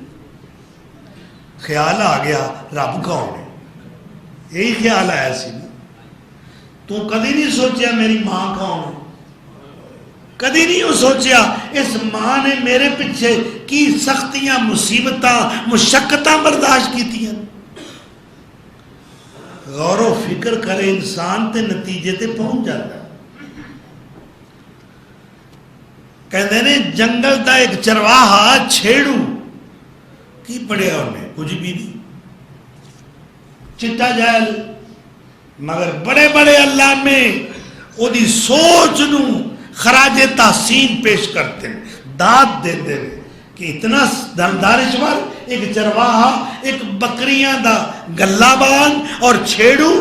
خیال آ گیا رب کون ہے، یہی خیال آیا سی نا۔ تو کدی نہیں سوچیا میری ماں کون ہے، کدی نہیں سوچیا اس ماں نے میرے پیچھے کی سختیاں مصیبتاں مشقتاں برداشت کی ہیں۔ غور و فکر کرے انسان تے نتیجے تے پہنچ جاتا ہے۔ کہتے نے جنگل دا ایک چرواہا چھیڑو کی پڑھیا انہیں، کچھ بھی نہیں، چٹا جائل، مگر بڑے بڑے اللہ میں او دی سوچ نو خراج تحسین پیش کرتے ہیں، داد دیتے ہیں کہ اتنا دانشور ایک چرواہا ایک بکریاں دا گلہ بان اور چھیڑو۔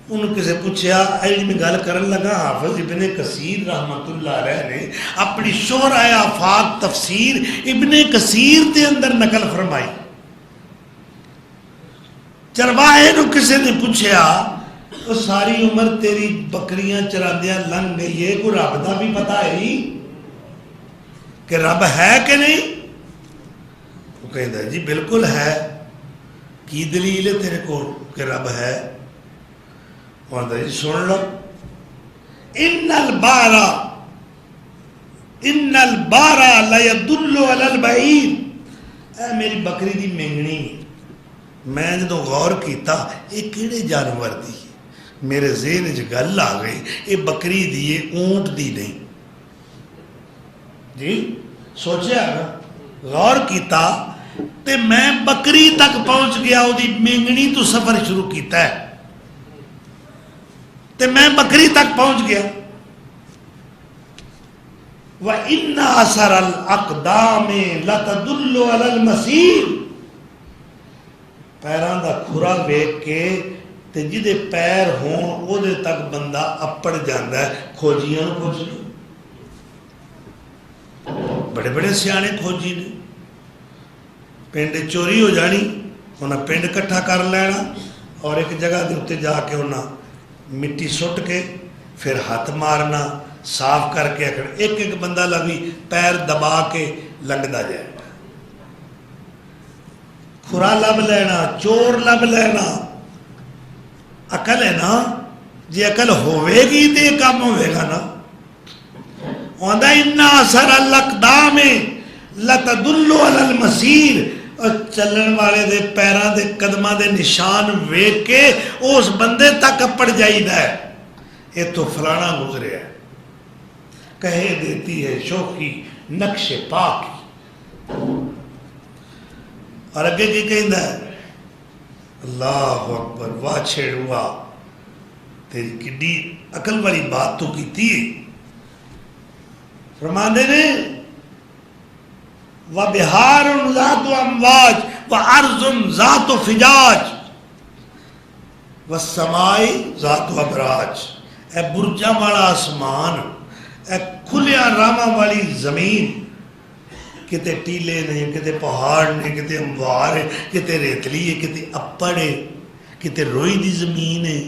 انہوں کسے پوچھیا، علم گل کرن لگا، حافظ ابن کثیر رحمت اللہ علیہ نے اپنی شہرہ آفاق تفسیر ابن کثیر دے اندر نقل فرمائی۔ چرواہے نو کسے نے پوچھیا، وہ ساری عمر تیری بکریاں چراندیاں لنگ گئی ہے، کوئی رب دا بھی پتہ ہے کہ رب ہے کہ نہیں؟ وہ کہتا ہے جی بالکل ہے، کی دلیل ہے تیرے کو کہ رب ہے؟ وہ کہتا ہے جی سن لو، ان البارا لیدل علی البعیر، اے میری بکری دی مینگنی، میں جدوں غور کیتا یہ کیڑے جانور دی، میرے ذہن وچ گل آ گئی، یہ بکری دی ہے، اونٹ دی نہیں۔ جی سوچیا نا، غور کیتا تے میں بکری تک پہنچ گیا، وہ دی مینگنی تو سفر شروع کیتا ہے۔ تے میں بکری تک پہنچ گیا. وَإِنَّ أَثَرَ الْأَقْدَامِ لَتَدُلُّ عَلَى الْمَسِيرِ. پیران دا کھرا ویکھ کے تے جدے پیر ہون او دے تک بندہ اپڑ جاندا ہے. کھوجیاں نوں پوچھ لو، بڑے بڑے سیانے کھوجی نے. پنڈ چوری ہو جانی، انہاں پنڈ کٹھا کر لینا اور ایک جگہ دے اتنے جا کے انہاں مٹی سٹ کے پھر ہاتھ مارنا صاف کر کے ایک ایک بندہ لگی پیر دبا کے لنگدا جائے. کھرا لب لینا، چور لب لینا. عقل ہے نا، جی عقل ہوئے گی تو یہ کام ہوئے گا نا. وَإِنَّ أَثَرَ الْأَقْدَامِ لَتَدُلُّ عَلَى الْمَسِيرِ. اور چلن والے دے پیران دے قدمہ دے نشان ویکھ کے اس بندے تک پڑ جائیدہ ہے یہ تو فلانا گزرے ہے. کہے دیتی ہے شوخی نقش پاک. اور اگے کی کہندہ ہے اللہ اکبر واہ چھیڑوا تیری کڈی عقل والی بات تو کی تھی. فرماندے نے وَبِحَارٌ ذَاتُ أَمْوَاجٍ وَأَرْضٌ ذَاتُ فِجَاجٍ وَالسَّمَاءِ ذَاتُ أَبْرَاجٍ. اے برجاں والا آسمان، اے کھلیا راما والی زمین، کتے ٹیلے نے، کتے پہاڑ نے، کتے اموار ہے، کتے ریتلی ہے، کتے اپڑ ہے، کتے روئی دی زمین ہے،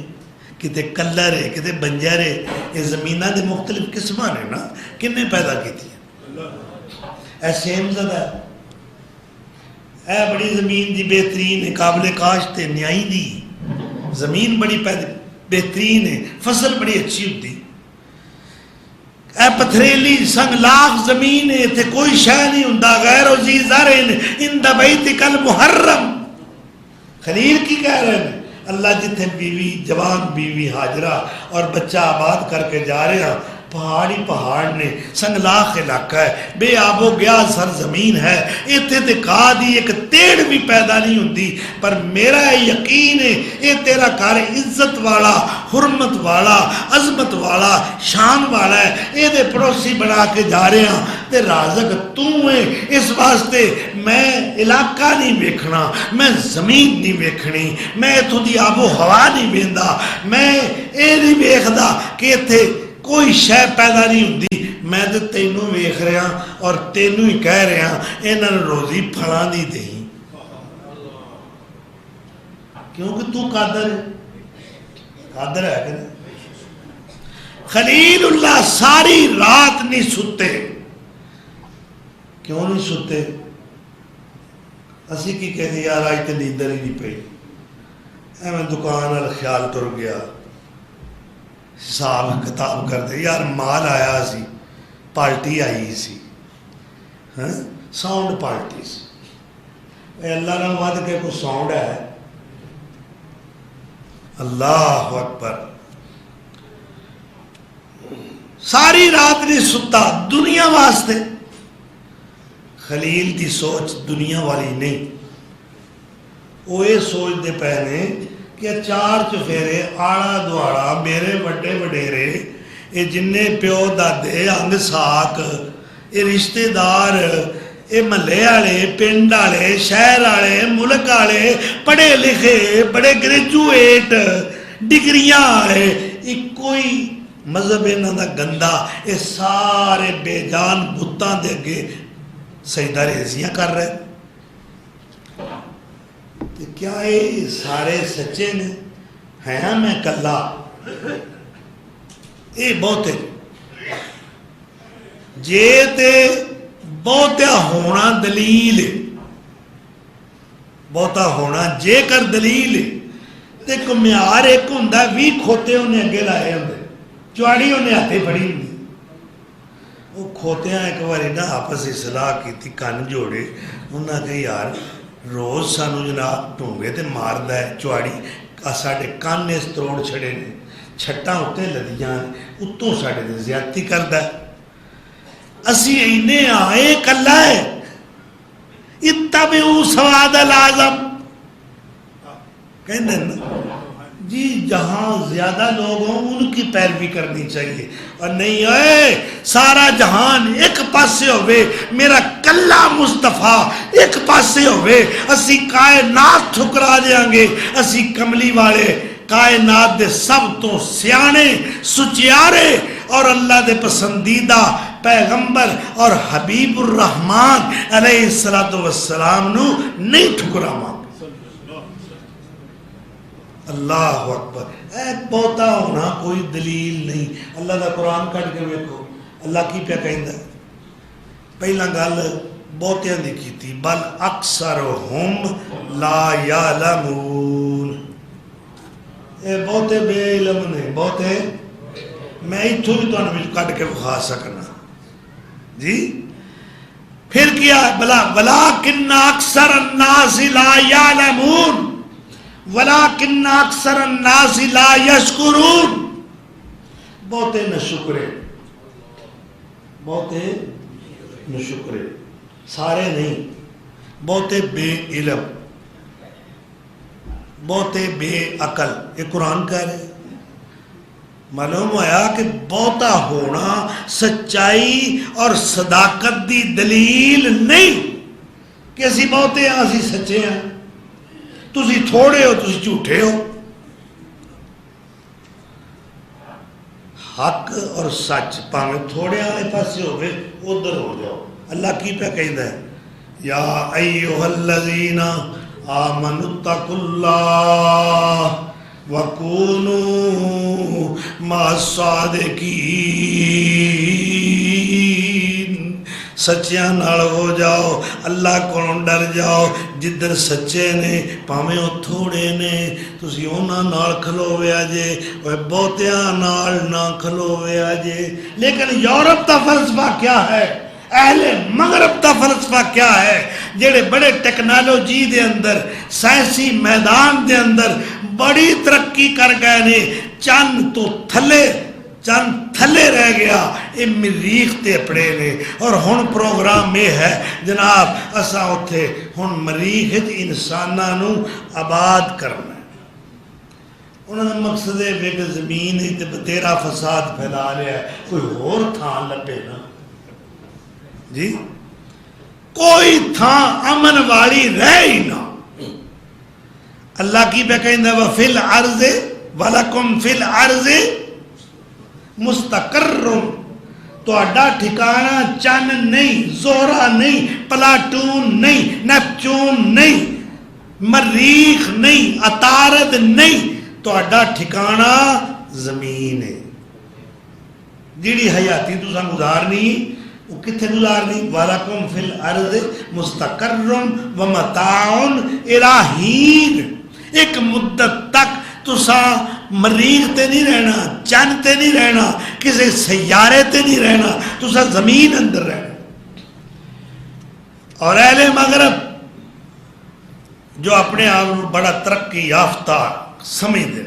کتے کلر ہے، کتے بنجر ہے. یہ زمینہ دے مختلف قسمان ہیں نا. کنے پیدا کی تھی؟ اے سیم زدہ ہے. اے بڑی زمین دی بہترین ہے، قابل کاشت ہے، نیائی دی زمین بڑی بہترین ہے، فصل بڑی اچھی ہوتی. اے پتھریلی سنگ لاغ زمین ہے، تے کوئی شے نہیں ہوندا غیر ذی زرع عند بیتک المحرم. خلیل کی کہہ رہے ہیں اللہ جتنے بیوی جوان بیوی حاجرہ اور بچہ آباد کر کے جا رہے ہیں. پہاڑی پہاڑ نے، سنگلاخ علاقہ ہے، بے آب و گیا سرزمین ہے. اتنے تے کہا دی ایک تیڑ بھی پیدا نہیں ہوندی. پر میرا یقین ہے یہ تیرا کار عزت والا، حرمت والا، عظمت والا، شان والا ہے. یہ دے پڑوسی بنا کے جا رہے ہیں تے رازق تو ہے. اس واسطے میں علاقہ نہیں ویکھنا، میں زمین نہیں ویکھنی، میں اتھوں دی آب و ہوا نہیں ویندا، میں اے نہیں ویکھدا کہ اتھے کوئی شے پیدا نہیں ہوندی. میں تو تینوں ویکھ رہا اور تینوں ہی کہہ رہا انہاں نوں روزی پھڑاں دی دیں کیونکہ تو قادر ہے. قادر ہے کہ نہیں؟ خلیل اللہ ساری رات نہیں ستے. کیوں نہیں ستے؟ اسی کی کہتے یار آج تے نیندر ہی نہیں پئی. میں دکان وال خیال ٹر گیا، حساب کتاب کر دے یار مال آیا سی، پارٹی آئی سی، ساؤنڈ پارٹی سی. اے اللہ نے ود کے کوئی ساؤنڈ ہے؟ اللہ اکبر. ساری رات نہیں ستا دنیا واسطے. خلیل دی سوچ دنیا والی نہیں. وہ یہ سوچ دے پہنے کہ چار چفیرے آڑا دوڑا میرے وڈے وڈیرے یہ جننے پیو دادے انگ ساک یہ رشتہ دار یہ محلے والے پنڈ والے شہر والے ملک والے پڑھے لکھے بڑے گریجویٹ ڈگریاں والے ایک کوئی مذہب انہاں دا گندا یہ سارے بے جان بتاں دے اگے سجدہ ریزیاں کر رہے. کیا یہ سارے سچے نے ہیں میں کلا؟ یہ بہتے جے تے بہتا ہونا دلیل ہے، بہتا ہونا جے کر دلیل ہے تے کو معیار ایک ہوندا 20 کھوتے انہیں اگے لائے ہوندے، چواڑی انہیں ہاتھے پھڑی ہوندی. وہ کھوتیاں ایک باری نہ آپس اصلاح کیتی کن جوڑے انہاں کہ یار روز سانو جناب ٹونگے تے ماردا ہے چواڑی ساڈے کان اس تروڑ چھڑے نے چھٹاں اتنے لدیاں اتوں ساڈے دے زیادتی کردا ہے. اسی اینے آئے کلا ہے اتبعوا سواد العظم کہندے نا جی جہاں زیادہ لوگ ہوں ان کی پیروی کرنی چاہیے، اور نہیں اے سارا جہان ایک پاسے ہوئے، میرا کلا مصطفیٰ ایک پاسے ہوئے، اسی کائنات ٹھکرا دیاں گے، اسی کملی والے کائنات دے سب تو سیانے سچیارے اور اللہ دے پسندیدہ پیغمبر اور حبیب الرحمن علیہ السلام نو نہیں ٹھکراواں۔ اللہ اکبر، اے بہتا ہونا کوئی دلیل نہیں۔ اللہ دا قرآن کٹ کے ویکھو اللہ کی پہ کہندا ہے، پہلا گل بہتیاں دی کیتی، بل اکثرہم لا یعلمون، اے بہتے بے علم نے، بہتے میں اتھوں بھی تو انہیں کٹ کے بخا سکنا جی۔ پھر کیا بلا ولیکن اکثر الناس لا یعلمون ولیکن اکثر الناس لا یشکرون، بہتے نشکرے، بہتے نشکرے، سارے نہیں، بہتے بے علم، بہتے بے عقل۔ یہ قرآن کہہ رہے معلوم ہوا کہ بہتا ہونا سچائی اور صداقت دی دلیل نہیں کہ اسی بہتے ہیں اسی سچے ہیں، تسی تھوڑے ہو تسی جھوٹے ہو۔ حق اور سچ پاویں تھوڑے والے پاسے ہوئے ادھر ہو جاؤ۔ اللہ کی پہ کہندا ہے یا ایھا الذین آمنوا اتقوا اللہ وَكُونُوا مَعَ الصَّادِقِينَ، سچیاں نال ہو جاؤ، اللہ کو ڈر جاؤ، جدھر سچے نے پاویں وہ تھوڑے نے تسی انہاں نال کھلوے آجے، بہتیاں نال نہ کھلوے آجے۔ لیکن یورپ دا فلسفہ کیا ہے، اہل مغرب دا فلسفہ کیا ہے، جڑے بڑے ٹیکنالوجی دے اندر سائنسی میدان دے اندر بڑی ترقی کر گئے نے، چند تو تھلے رہ گیا، یہ مریخ تے اپڑے نے، اور ہن پروگرام یہ ہے جناب اسا اتھے ہن مریخ انساناں نو آباد کرنا ہے۔ انہوں نے مقصد ہے کہ زمین تے بتیرا فساد پھیلا رہا ہے، کوئی ہور تھان لبے نا جی، کوئی تھان امن والی رہ ہی نہ۔ اللہ کی پہ کہندہ وَفِي الْعَرْضِ وَلَكُمْ فِي الْعَرْضِ مُسْتَقَرٌ، تو اڈا ٹھکانہ چن نہیں، زہرہ نہیں، پلاٹون نہیں، نیپچون نہیں، مریخ نہیں، عطارد نہیں، تو اڈا ٹھکانہ زمین ہے۔ جیڑی حیاتی تو سا گزارنی وہ کتنے گزارنی، وَلَكُمْ فِي الْأَرْضِ مُسْتَقَرٌ وَمَتَاعٌ إِلَىٰ حِینٍ، ایک مدت تک تسا مریخ تے نہیں رہنا، چند تے نہیں رہنا، کسی سیارے تے نہیں رہنا، تسا زمین اندر رہنا۔ اور اہل مغرب جو اپنے آپ بڑا ترقی یافتہ سمجھ دے،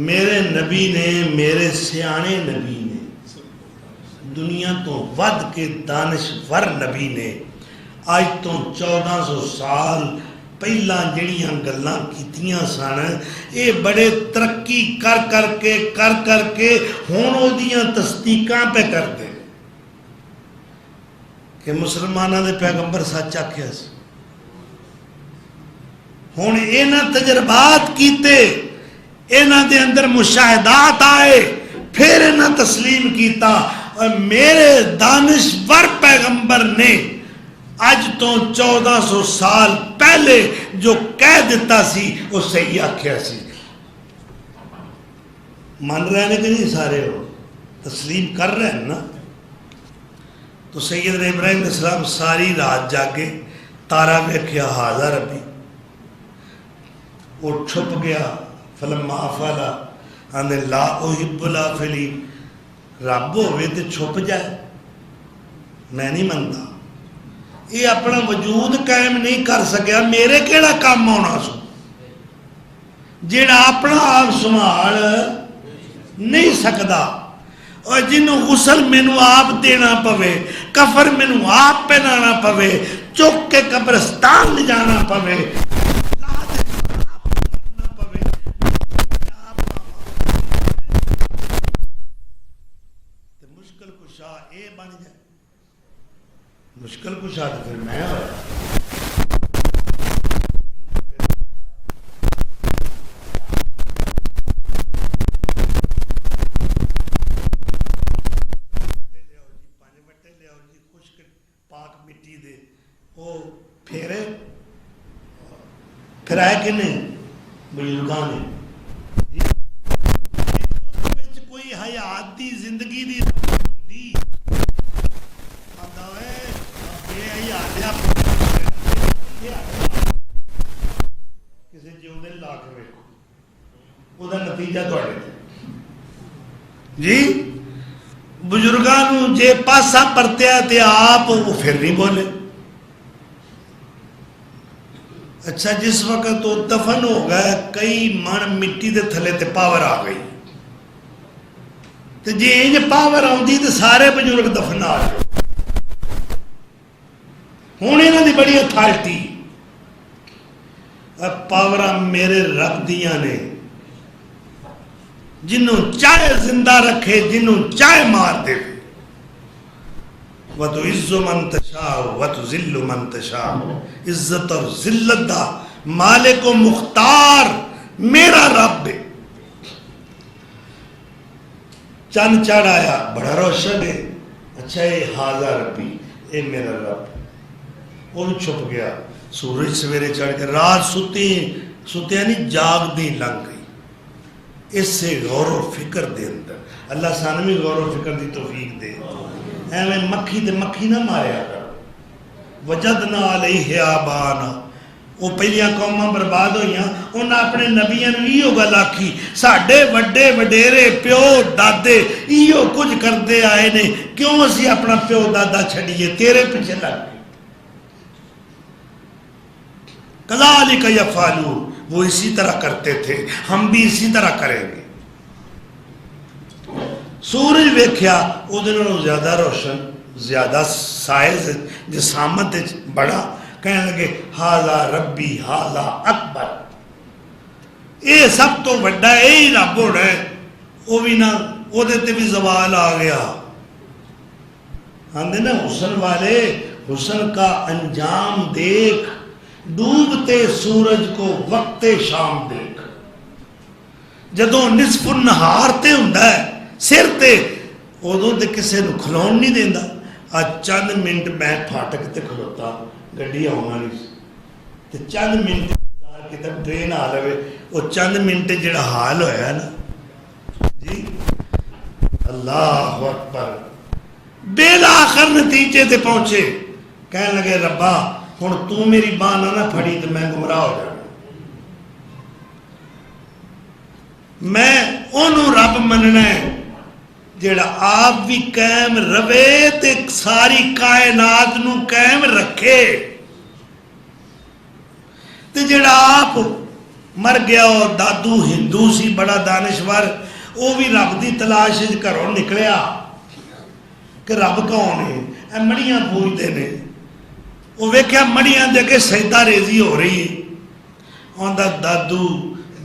میرے نبی نے، میرے سیانے نبی نے، دنیا تو ود کے دانشور نبی نے آج تو 1400 سال پہلا جڑیاں گلاں کیتیاں سن، اے بڑے ترقی کر کے ہون او دیاں تصدیقاں پہ کر دے کہ مسلمانہ دے پیغمبر سچ آکھیا سی۔ ہون اینا تجربات کیتے، اینا دے اندر مشاہدات آئے، پھر اینا تسلیم کیتا، اور میرے دانشور پیغمبر نے اج تو 1400 سال پہلے جو کہہ دیتا سی وہ صحیح آکھیا سی۔ مان رہے ہیں کہ نہیں سارے ہو، تسلیم کر رہے ہیں نا؟ تو سیدنا ابراہیم علیہ السلام ساری رات جاگے، تارا ویکھیا ہاذا ربی، وہ چھپ گیا، فلما افلا آندے لا احب الافلین، رب ہوئے تو چھپ جائے، میں نہیں منتا، یہ اپنا وجود قائم نہیں کر سکیا، میرے کیڑا کام ہونا سو، جیڑا اپنا آپ سنبھال نہیں سکدا، اور جنہوں غسل مینوں آپ دینا پوے، کفر مینوں آپ پہنانا پوے، چک کے قبرستان لے جانا پوے، پوچھا تو پھر میں ہوا پھیرے پھرائے کہ نہیں بزرگاں نے کوئی حیات دی زندگی دی کسی جیوندے لا کے ویکھو وہ نتیجہ تھوڑے جی بزرگاں جے پاسا پرتیا تے آپ وہ پھر نہیں بولے. اچھا جس وقت وہ دفن ہو گئے کئی من مٹی دے تھلے تے پاور آ گئی تے جی انج پاور آؤندی تے سارے بزرگ دفن آ گئے. ہوں انہاں دی بڑی اتھارٹی پاوراں میرے رب دیاں نے جنوں چاہے زندہ رکھے جنوں چاہے مار دے. وَتُعِزُّ مَن تَشَاءُ وَتُذِلُّ مَن تَشَاءُ عزت اور ذلت دا مالک و مختار میرا رب ہے. چند چڑھ آیا بڑا روشن ہے. اچھا یہ حاضر ربی اے میرا رب وہ بھی چھپ گیا. سورج سویرے چڑھ کے رات ستے نہیں جاگ دی لنگ گئی. اس سے غور و فکر دے اندر اللہ سانوی بھی غور و فکر دی توفیق دے. ایویں مکھی تے مکھی نہ ماریا کر. وجدنا علیہ آبانا وہ پہلیاں قوماں برباد ہوئیاں انہاں اپنے نبیاں نے ایہو گل آکھی ساڈے وڈے وڈیرے پیو دادے ایہو کچھ کردے آئے نے کیوں اسی اپنا پیو دادا چھڑیے تیرے پیچھے لگ گئے. کذالک یفعلون وہ اسی طرح کرتے تھے ہم بھی اسی طرح کریں گے. سورج ویکھیا او دے نالوں زیادہ روشن زیادہ سائز جسامت بڑا کہنے لگے ہاذا ربی ہاذا اکبر اے سب تو بڑا اے ہی رب ہونا ہے. وہ بھی نہ وہ دیتے بھی زوال آ گیا. آندے نا حسن والے حسن کا انجام دیکھ ڈوبتے سورج کو وقت شام دیکھ. جدوں نصف النہار تے ہوندا ہے سر تے ادوں تے کسے نو کھلون نہیں دیندا. آج چند منٹ میں پھاٹک تے کھلوتا گڈی آنا نہیں تے چند منٹ کدھر ٹرین آ لوے وہ چند منٹ جڑا حال ہویا نا جی اللہ اکبر بالآخر نتیجے تے پہنچے. کہنے لگے ربا ہن تو میری باں نہ پھڑی تے میں گمراہ ہو جانا. میں انہوں رب مننا ہے جڑا آپ بھی قائم روے تے ساری کائنات نو قائم رکھے. تے جڑا آپ مر گیا اور دادو ہندو سی بڑا دانشور وہ بھی رب دی تلاش گھروں نکلیا کہ رب کون ہے. اے مڑیاں پوجتے نے وہ ویکھیا مڑیاں دے کے سجدہ ریزی ہو رہی ہے. آندا دادو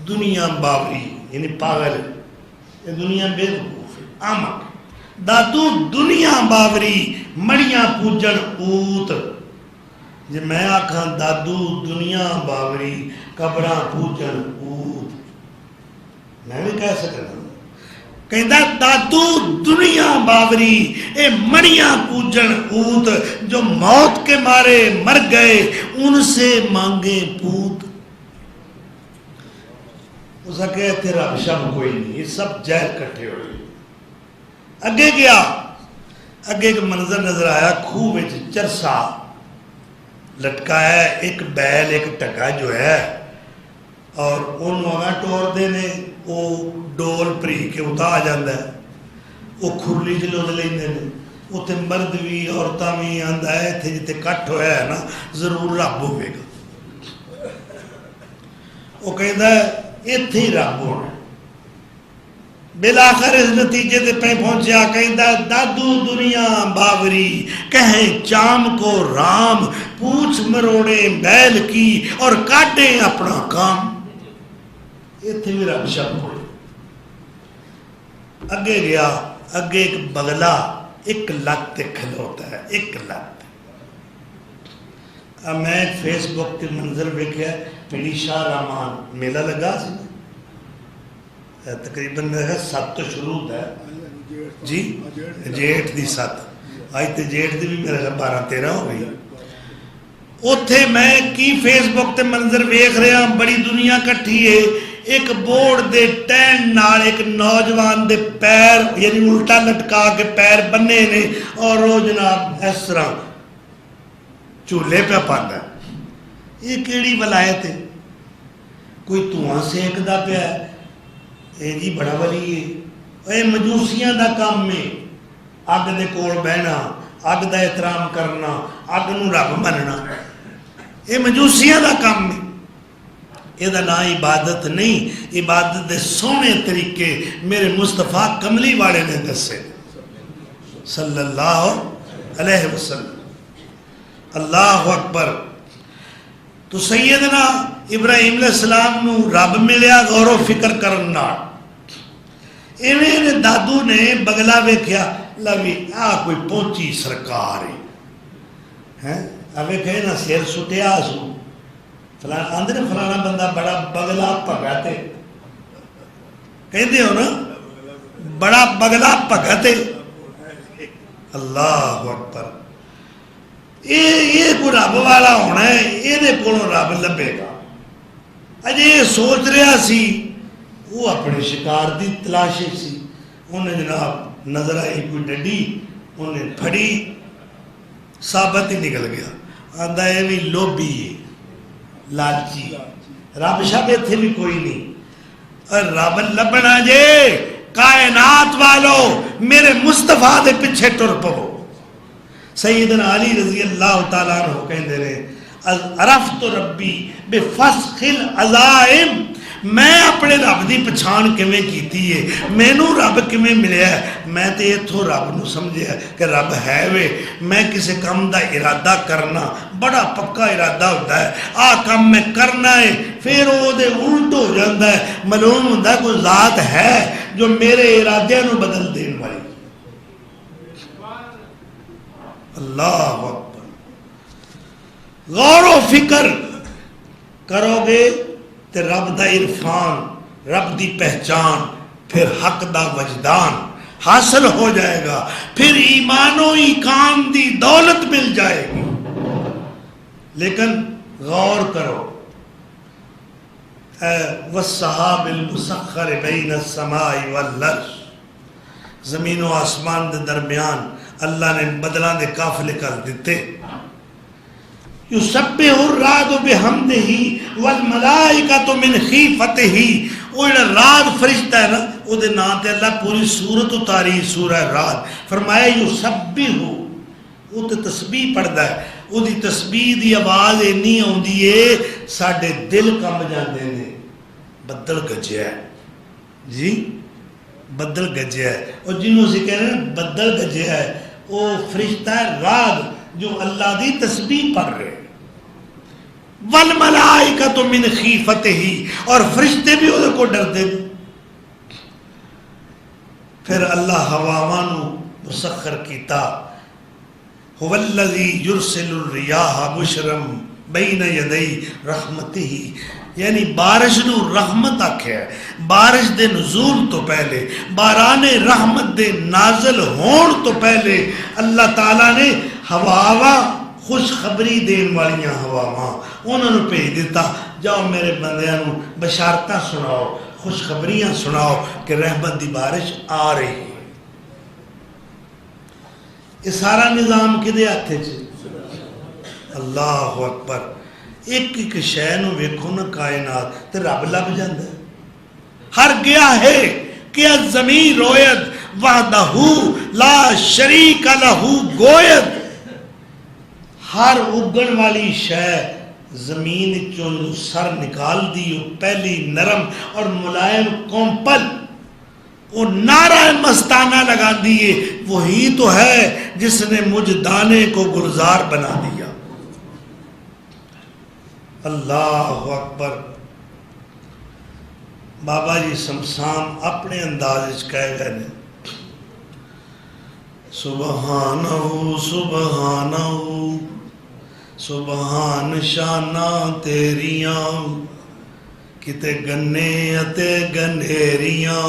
دنیا باوری یعنی پاگل یہ دنیا بے وقوف ہے آمک. دادو دنیا باوری مڑیاں پوجن اوت. جی میں آکھاں دادو دنیا باوری قبراں پوجن اوت میں بھی کہہ سکتا. کہندا دادو دنیا باوری اے مڑیاں پوجن اوت جو موت کے مارے مر گئے ان سے مانگے پوت. اس کا کہتے رب شب کوئی نہیں یہ سب زہر کٹھے ہوئے. اگے گیا اگے ایک منظر نظر آیا کھوہ وچ چرسا لٹکایا ہے ایک بیل ایک ٹکا جو ہے اور انہوں نے ٹور دے نے وہ ڈول پری کے اتا آ جاندہ ہے وہ کھرلی جلو دے لیندے نے وہ تے مرد بھی عورتاں بھی آندہ ہے تھے جتے کٹ ہویا ہے نا ضرور رب ہوئے گا. وہ کہندہ ہے اتھے ہی رب ہونا. بالآخر اس نتیجے تے پہ پہنچیا کہندہ دادو دنیا باوری کہیں چام کو رام پوچھ مروڑے بیل کی اور کاٹیں اپنا کام. اتھے بھی رب شب ہوئے. اگے گیا اگے ایک بغلا ایک لت کھلوتا ہے ایک لت میں فیس بک کے منظر ویکھیا پنڈی شاہ رحمان میلہ لگا سی تقریباً میرا 7 تو شروع ہوتا ہے جی جیٹھ دی 7 آج تے جیٹھ دی بھی میرا 12-13 ہو گئی اوتھے میں کی فیس بک تے منظر ویکھ رہا بڑی دنیا کٹھی ہے ایک بورڈ دے ٹین نال ایک نوجوان دے پیر یعنی الٹا لٹکا کے پیر بننے نے اور وہ جناب اس طرح چولہے پہ پاندا یہ کیڑی ولایت ہے کوئی دھواں سینکدا پیا ہے اے جی بڑا ولی ہے اے مجوسیاں دا کام میں اگ دے کول بہنا اگ دا احترام کرنا اگ نو رب مننا اے مجوسیاں دا کام میں یہ دا نا عبادت نہیں عبادت دے سونے طریقے میرے مصطفیٰ کملی والے نے دسے صلی اللہ علیہ وسلم اللہ اکبر تو سیدنا ابراہیم علیہ السلام نو رب ملیا غور و فکر کرنا ایویں نے دادو نے بگلا ویکھیا لوی کوئی پہنچی سرکار ہے ویکھے نا سیر سٹیا سو فلانا آندے نے فلانا بندہ بڑا بگلا بھگت ہے کہندے ہو نا بڑا بگلا بھگت ہے اللہ اکبر یہ کوئی رب والا ہونا ہے یہ کولوں رب لبے گا اجے یہ سوچ رہا سی وہ اپنے شکار دی تلاشی سی انہیں جناب نظر آئی کوئی ڈڈی انہیں پھڑی ثابت ہی نکل گیا آندہ یہ بھی لوبی ہے لالچی رب شب اتھے بھی کوئی نہیں اور رب لبنا جے کائنات والو میرے مصطفیٰ دے پیچھے ٹر پو سیدنا علی رضی اللہ تعالیٰ عنہ کہندے رہے عرفت ربی بفسخ العزائم میں اپنے رب دی پچھان کیویں کیتی ہے مینوں رب کیویں ملیا ہے میں تے اتھوں رب نو سمجھیا کہ رب ہے وے میں کسی کام دا ارادہ کرنا بڑا پکا ارادہ ہوتا ہے کام میں کرنا ہے پھر وہ دے الٹ ہو جاتا ہے معلوم ہوتا ہے کوئی ذات ہے جو میرے ارادے نو بدل دین والی اللہ اکبر غور و فکر کرو گے تے رب دا عرفان رب دی پہچان پھر حق دا وجدان حاصل ہو جائے گا پھر ایمان و ایقان دی دولت مل جائے گی لیکن غور کرو والسحاب المسخر بین السماء والارض زمین و آسمان دے درمیان اللہ نے بدلان دے قافلے کر دیتے یسبح الرعد بحمدہ والملائکۃ من خیفتہ وہ جو رعد فرشتہ ہے نا وہ دے نام تے اللہ پوری سورت اتاری سورہ رعد فرمایا یسبح وہ تے تسبیح پڑھدا ہے وہ دی تسبیح دی آواز اتنی آندی ہے ساڈے دل کمب جاندے نے بدل گجیا ہے جی بدل گجیا ہے اور جنہوں سے کہہ رہے ہیں بدل گجیا ہے وہ فرشتہ رعد جو اللہ دی تسبیح پڑھ رہے والملائکۃ من خیفتہ اور فرشتے بھی وہ کو ڈر دے پھر اللہ ہواواں نو مسخر کیتا هو الذی یرسل الریاح بشرا بین یدی رحمتہ یعنی بارش نو رحمت آکھیا ہے بارش دے نزول تو پہلے باران رحمت دے نازل ہون تو پہلے اللہ تعالیٰ نے ہواواں خوشخبری دین والیاں ہواواں انہوں نے بھیج دیتا جاؤ میرے بندیاں نو بشارتاں سناؤ خوشخبریاں سناؤ کہ رحمت دی بارش آ رہی ہے یہ سارا نظام کدے ہاتھ اللہ اکبر ایک ایک شے نو ویکھو نا کائنات تے رب لب جاندا ہے ہر گیا ہے کہ زمین رویت وحدہ لا شریک لہ گویت ہر اگن والی شے زمین چوں سر نکال دی پہلی نرم اور ملائم کومپل وہ نعرہ مستانہ لگا دیے وہی تو ہے جس نے مجھ دانے کو گلزار بنا دیا اللہ اکبر بابا جی سمسام اپنے انداز کہہ گئے نے سبحانہ سبحانہ سبحان شانہ تیریاں کتے گنے اتے گنھیریاں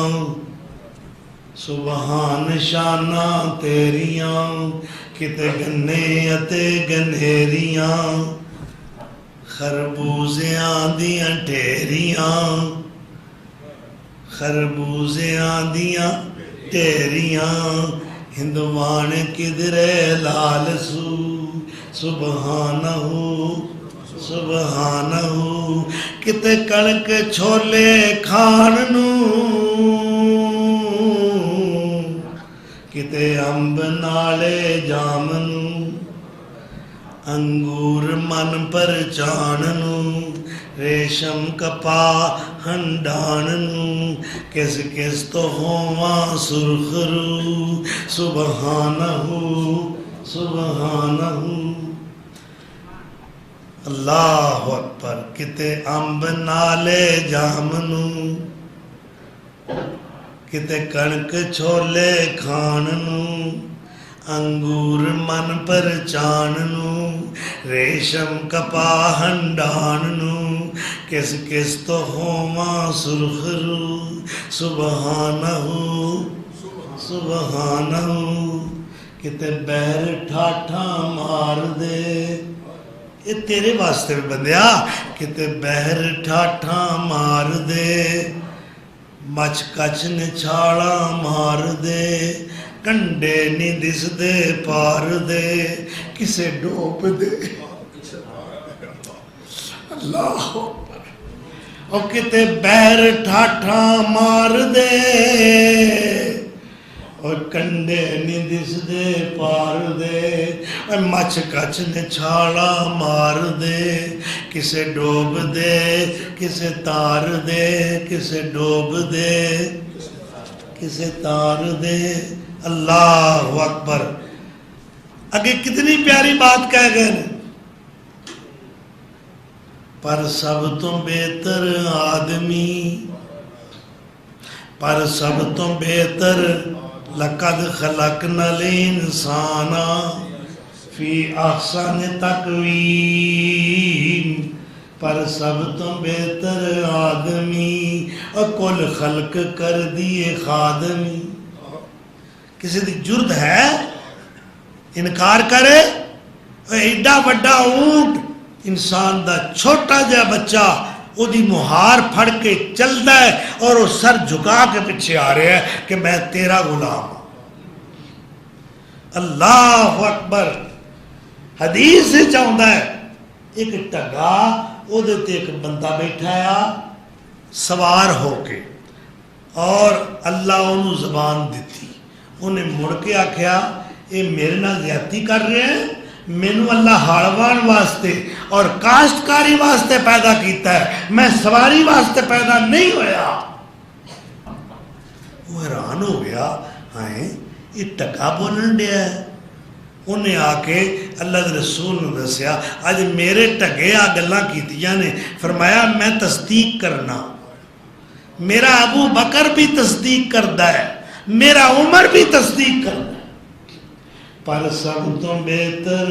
سبحان شانہ تیریاں کتے گنے اتے گنھیریاں خربوزیاں دیاں ٹھیریاں خربوزیاں دیاں ٹھیریاں ہندوان کدرے لال سو سبحانہ سبحانہ کتے کڑک چھولے کھان نو کتے امب نالے جام نو انگور من پر چان نو ریشم کپا ہنڈان نو کس کس تو ہواں سرخ رو سبحانہ سبحانہ اللہ اکبر کتے امب نالے جامنو کتے کڑک چھولے کھاننو انگور من پر چاننو ریشم کپا ہنڈاننو کس کس تو ہواں سرخ رو سبحانہ سبحانہ کتے بہر ٹھاٹھا مار دے یہ تیرے واسطے بھی بندیا کتے بہر ٹھاٹھا مار دے مچ کچ نے چھاڑا مار دے کنڈے نی دس دے پار دے کسے ڈوب دے اللہ اور کتے بہر ٹھاٹھا مار دے اور کنڈے نی دس دے پار دے اور مچ کچ نے چھاڑا مار دے کسے ڈوب دے کسے تار دے کسے ڈوب دے کسے تار دے اللہ اکبر اگے کتنی پیاری بات کہہ گئے پر سب تو بہتر آدمی پر سب تو بہتر لقد خلقنا الانسان فی احسن تقویم پر سب تو بہتر آدمی اور کل خلق کر دیے خادمی کسی دی جرد ہے انکار کرے ایڈا بڑا اونٹ انسان دا چھوٹا جا بچہ وہ دی مہار پھڑ کے چلتا ہے اور وہ سر جھکا کے پیچھے آ رہے ہیں کہ میں تیرا غلام ہوں اللہ اکبر حدیث سے چاہتا ہے ایک ٹگا وہ دیتے ایک بندہ بیٹھا ہے سوار ہو کے اور اللہ انہوں زبان دیتی انہیں مڑ کے آکھیا اے میرے نہ زیادتی کر رہے ہیں مینو اللہ ہاڑوان واسطے اور کاشتکاری واسطے پیدا کیتا ہے میں سواری واسطے پیدا نہیں ہویا وہ حیران ہو گیا ہائیں یہ ٹکا بولن دیا ہے انہیں آ کے اللہ کے رسول نے دسیا آج میرے ٹگے آ گلاں کیتیاں نے فرمایا میں تصدیق کرنا میرا ابو بکر بھی تصدیق کرتا ہے میرا عمر بھی تصدیق کرتا ہے پر سب تو بہتر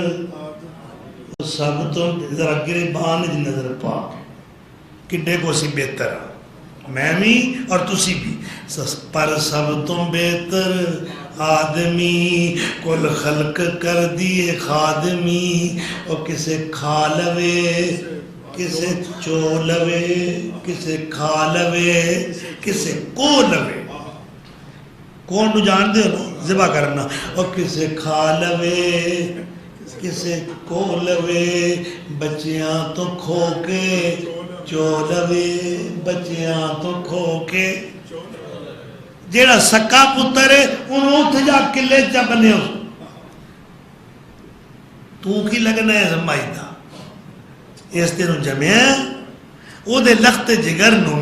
سب تو ذرا گریبان دی نظر پا کڈے کو سی بہتر میں بھی اور تسی بھی پر سب تو بہتر آدمی کل خلق کر دیے خادمی اور کسے کھا لوے کسے چو لوے کسے کھا لوے کسے کو لوے کون نو جان دے نا ذبح کرنا اور کسے کھا لوے کسے کو لوے بچیاں تو کھو کے چو لوے بچیاں تو کھو کے جیڑا سکا پتر ہے انہوں اتھ جا کلے جا بنے ہو تو کی لگنا ہے زمائی دا اس دے نو جمعہ او دے لخت جگر نو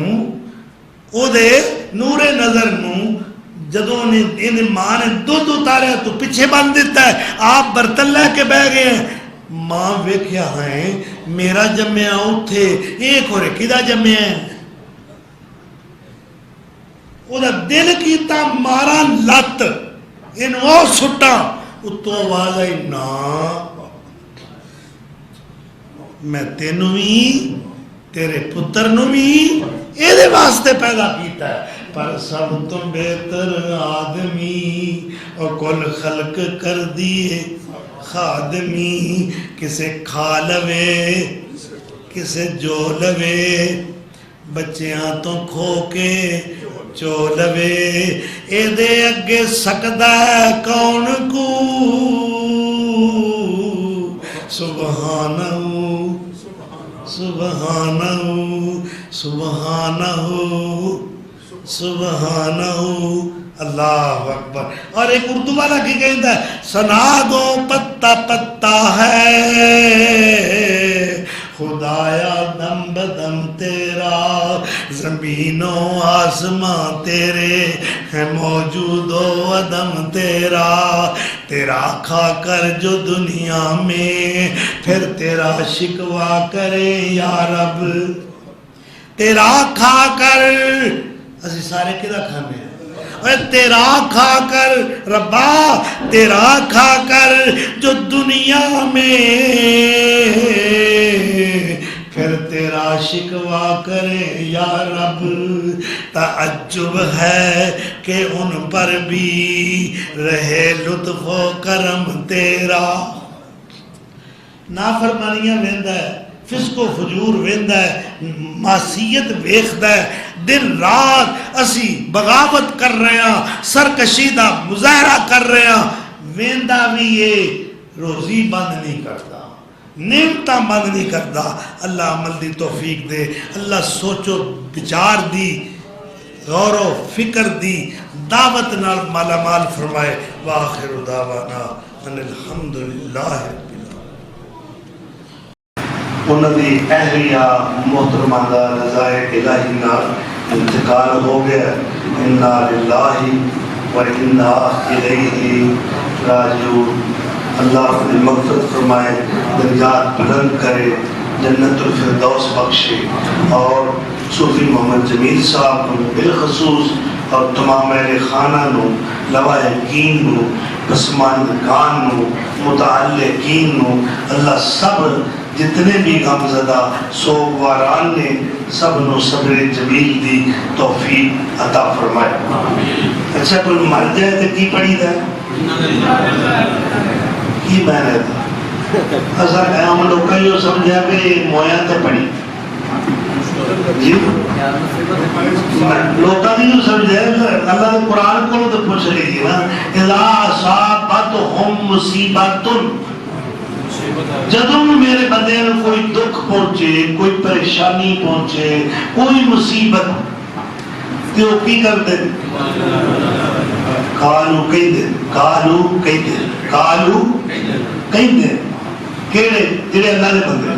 او دے نور نظر نو جدوں نے ماں نے دودھ اتاریا تو پیچھے باندھ دیتا ہے آپ برتن لے کے بہ گئے ہیں ماں ویکھیا ہیں میرا جمعہ اتھے ایک اور کدا جمعہ ہے وہ دا دل کیتا مارا لت انہوں سٹا اتو آواز آئی نا میں تینوں بھی تیرے پتر نو بھی یہ واسطے پیدا کیتا ہے پر سب تو بہتر آدمی اور کل خلق کر دیے خادمی کسے کھا لوے کسے جو لوے بچیاں تو کھو کے چو لوے اے دے اگے سکدا ہے کون کو سبحانہ سبحانہ سبحانہ سبحانہ اللہ اکبر. اور ایک اردو والا کی کہتا ہے سنا دو پتا پتا ہے خدایا دم بدم تیرا زمین و آسمان تیرے ہے موجود و عدم تیرا تیرا کھا کر جو دنیا میں پھر تیرا شکوا کرے یا رب تیرا کھا کر اسی سارے کدھا کھانے ہیں تیرا کھا کر ربا تیرا کھا کر جو دنیا میں پھر تیرا شکوا کرے یا رب تعجب ہے کہ ان پر بھی رہے لطف و کرم تیرا. نافرمانیاں ویندا ہے فسق و فجور ویندا ہے معصیت ویکھدا ہے دن رات اسی بغاوت کر رہے ہیں سرکشی دا مظاہرہ کر رہے ہیں ویندا بھی یہ روزی بند نہیں کرتا نعمتاں بند نہیں کرتا. اللہ عمل دی توفیق دے اللہ سوچو بچار دی غور و فکر دی دعوت نال مالا مال فرمائے. وآخر دعوانا ان الحمدللہ انہوں نے اہلیہ محترمہ دا رضائے الہی نال انتقال ہو گیا. انا للہ و انا الیہ راجعون. اللہ اپنی مغفرت فرمائے درجات بلند کرے جنت الفردوس بخشے اور صوفی محمد جمیل صاحب کو بالخصوص اور تمام اہل خانہ نو لواحقین نو پسماندگان نو متعلقین نو اللہ سب جتنے بھی غم زدہ سوگواران نے سب نو صبر جمیل دی توفیق عطا فرمائے. اچھا کوئی مر جائے تو کی پڑھی دا کی بہنے دا اصلا قیام لوگا یہ سمجھا کہ مویاں تے پڑھی جی لوگا نہیں سمجھا اللہ قرآن کو تو پوچھ رہی تھی نا اذا اصابتہم مصیبتن جدوں میرے بندے نے کوئی دکھ پہنچے کوئی پریشانی پہنچے کوئی مصیبت تو کی کر دے کالو کہیں دے کالو کہیں دے کالو کہیں دے کیڑے جڑے اللہ نے بندے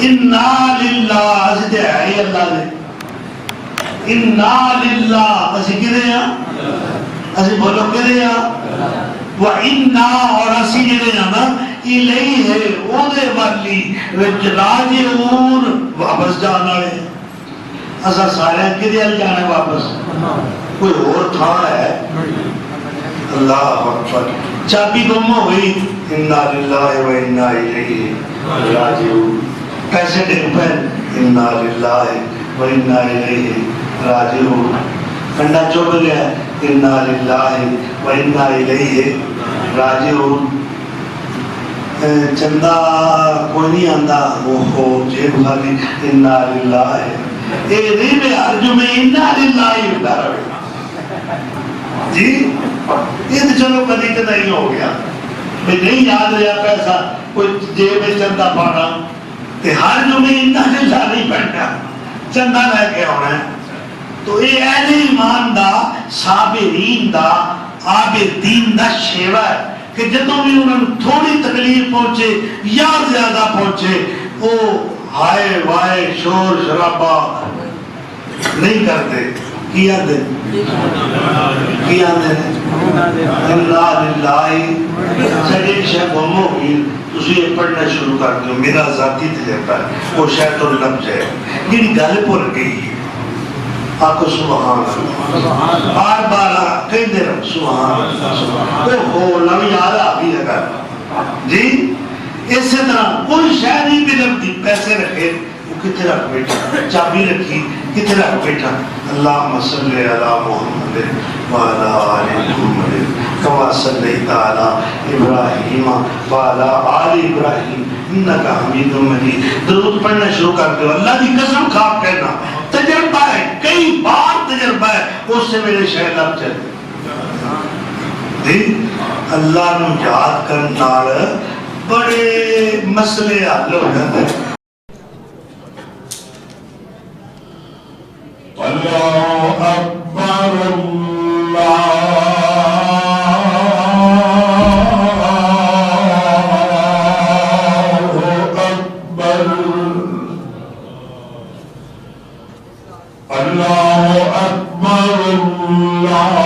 انا للہ اسی تے ہے اللہ نے انا للہ اسی کدے ہیں اسی بولو کدے ہیں وَإِنَّا اور اسی جڑے ہیں نا الیہ او دے والی راجعون واپس جانا ہے. اسا سارے کدے ال جانا واپس کوئی اور تھا ہے. اللہ اکبر چابی گم ہو گئی. انا للہ و انا الیہ راجعون. پیسے ڈگ پے انا للہ و انا الیہ راجعون. کنڈا چوب گیا انا للہ و انا الیہ راجعون. چندہ کوئی نہیں آندہ وہ ہو جیب خالی انا للہ اے ریب ارجو میں انا للہ ہوتا رہے جی. یہ تو چلو کدی کدی ہو گیا میں نہیں یاد رہا پیسہ کوئی جیب میں چندہ پانا تے ہر جو میں انا للہ نہیں پڑھنا چندہ لے کے ہونا ہے. تو یہ اہل ایمان دا صابرین دا عابدین دا شیوہ ہے کہ جدوں بھی انہوں نے تھوڑی تکلیف پہنچے یا زیادہ پہنچے وہ ہائے وائے شور شرابہ نہیں کرتے. کیا دے کیا دے اللہ للہ سجے شیخ گم ہو گئی تسی یہ پڑھنا شروع کر دو. میرا ذاتی تجربہ ہے وہ شاید تو لب جائے یہ گل بھول گئی. آکو سبحان اللہ بار بار کئی دیر سبحان اللہ ہو لو یاد آ بھی لگا جی. اسی طرح کوئی شے نہیں بھی لگتی، پیسے رکھے وہ کتنے رکھ بیٹھا، چابی رکھی کتنے رکھ بیٹھا. اللہم صلی علی محمد وعلی آل محمد کما صلیت علی ابراہیم وعلی آل ابراہیم انک حمید مجید. درود پڑھنا شروع کر دو. اللہ کی قسم کھا کہنا تجربہ ہے، کئی بار تجربہ ہے، اس سے میرے شہر لگ چلے. اللہ نو یاد کرن نال بڑے مسئلے حل ہو جاتے ہیں. اللہ اکبر اللہ اکبر اللہ اکبر اللہ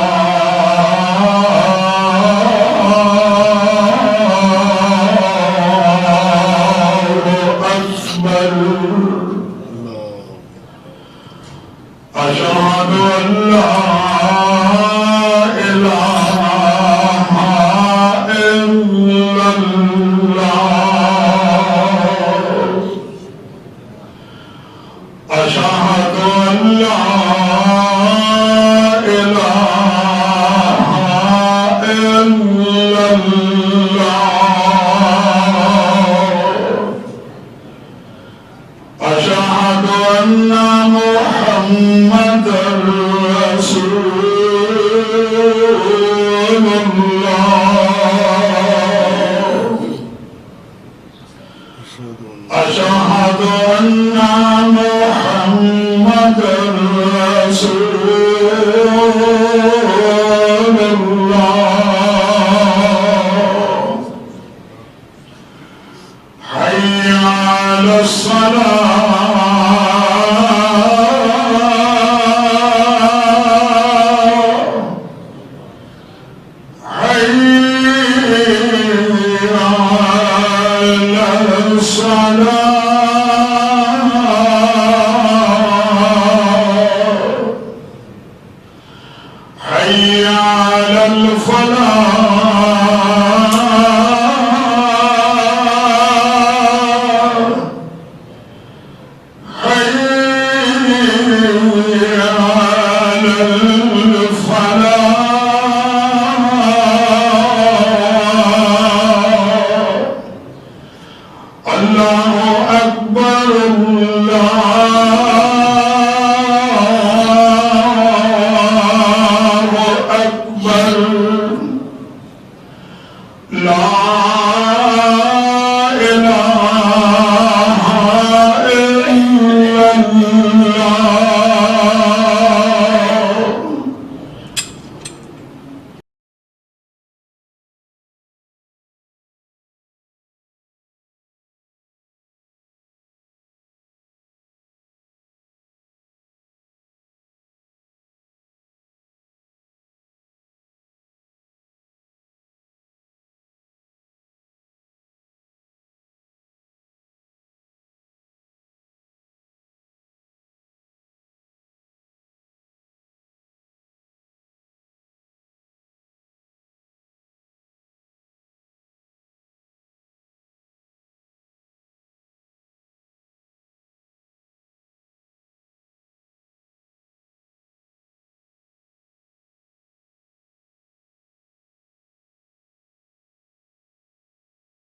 أشهد أن لا إله إلا الله أشهد أن لا إله إلا الله أشهد أن محمد رسول الله أشهد أن محمد رسول الله حي على الصلاة حي على الصلاة حي على الفلاح حي على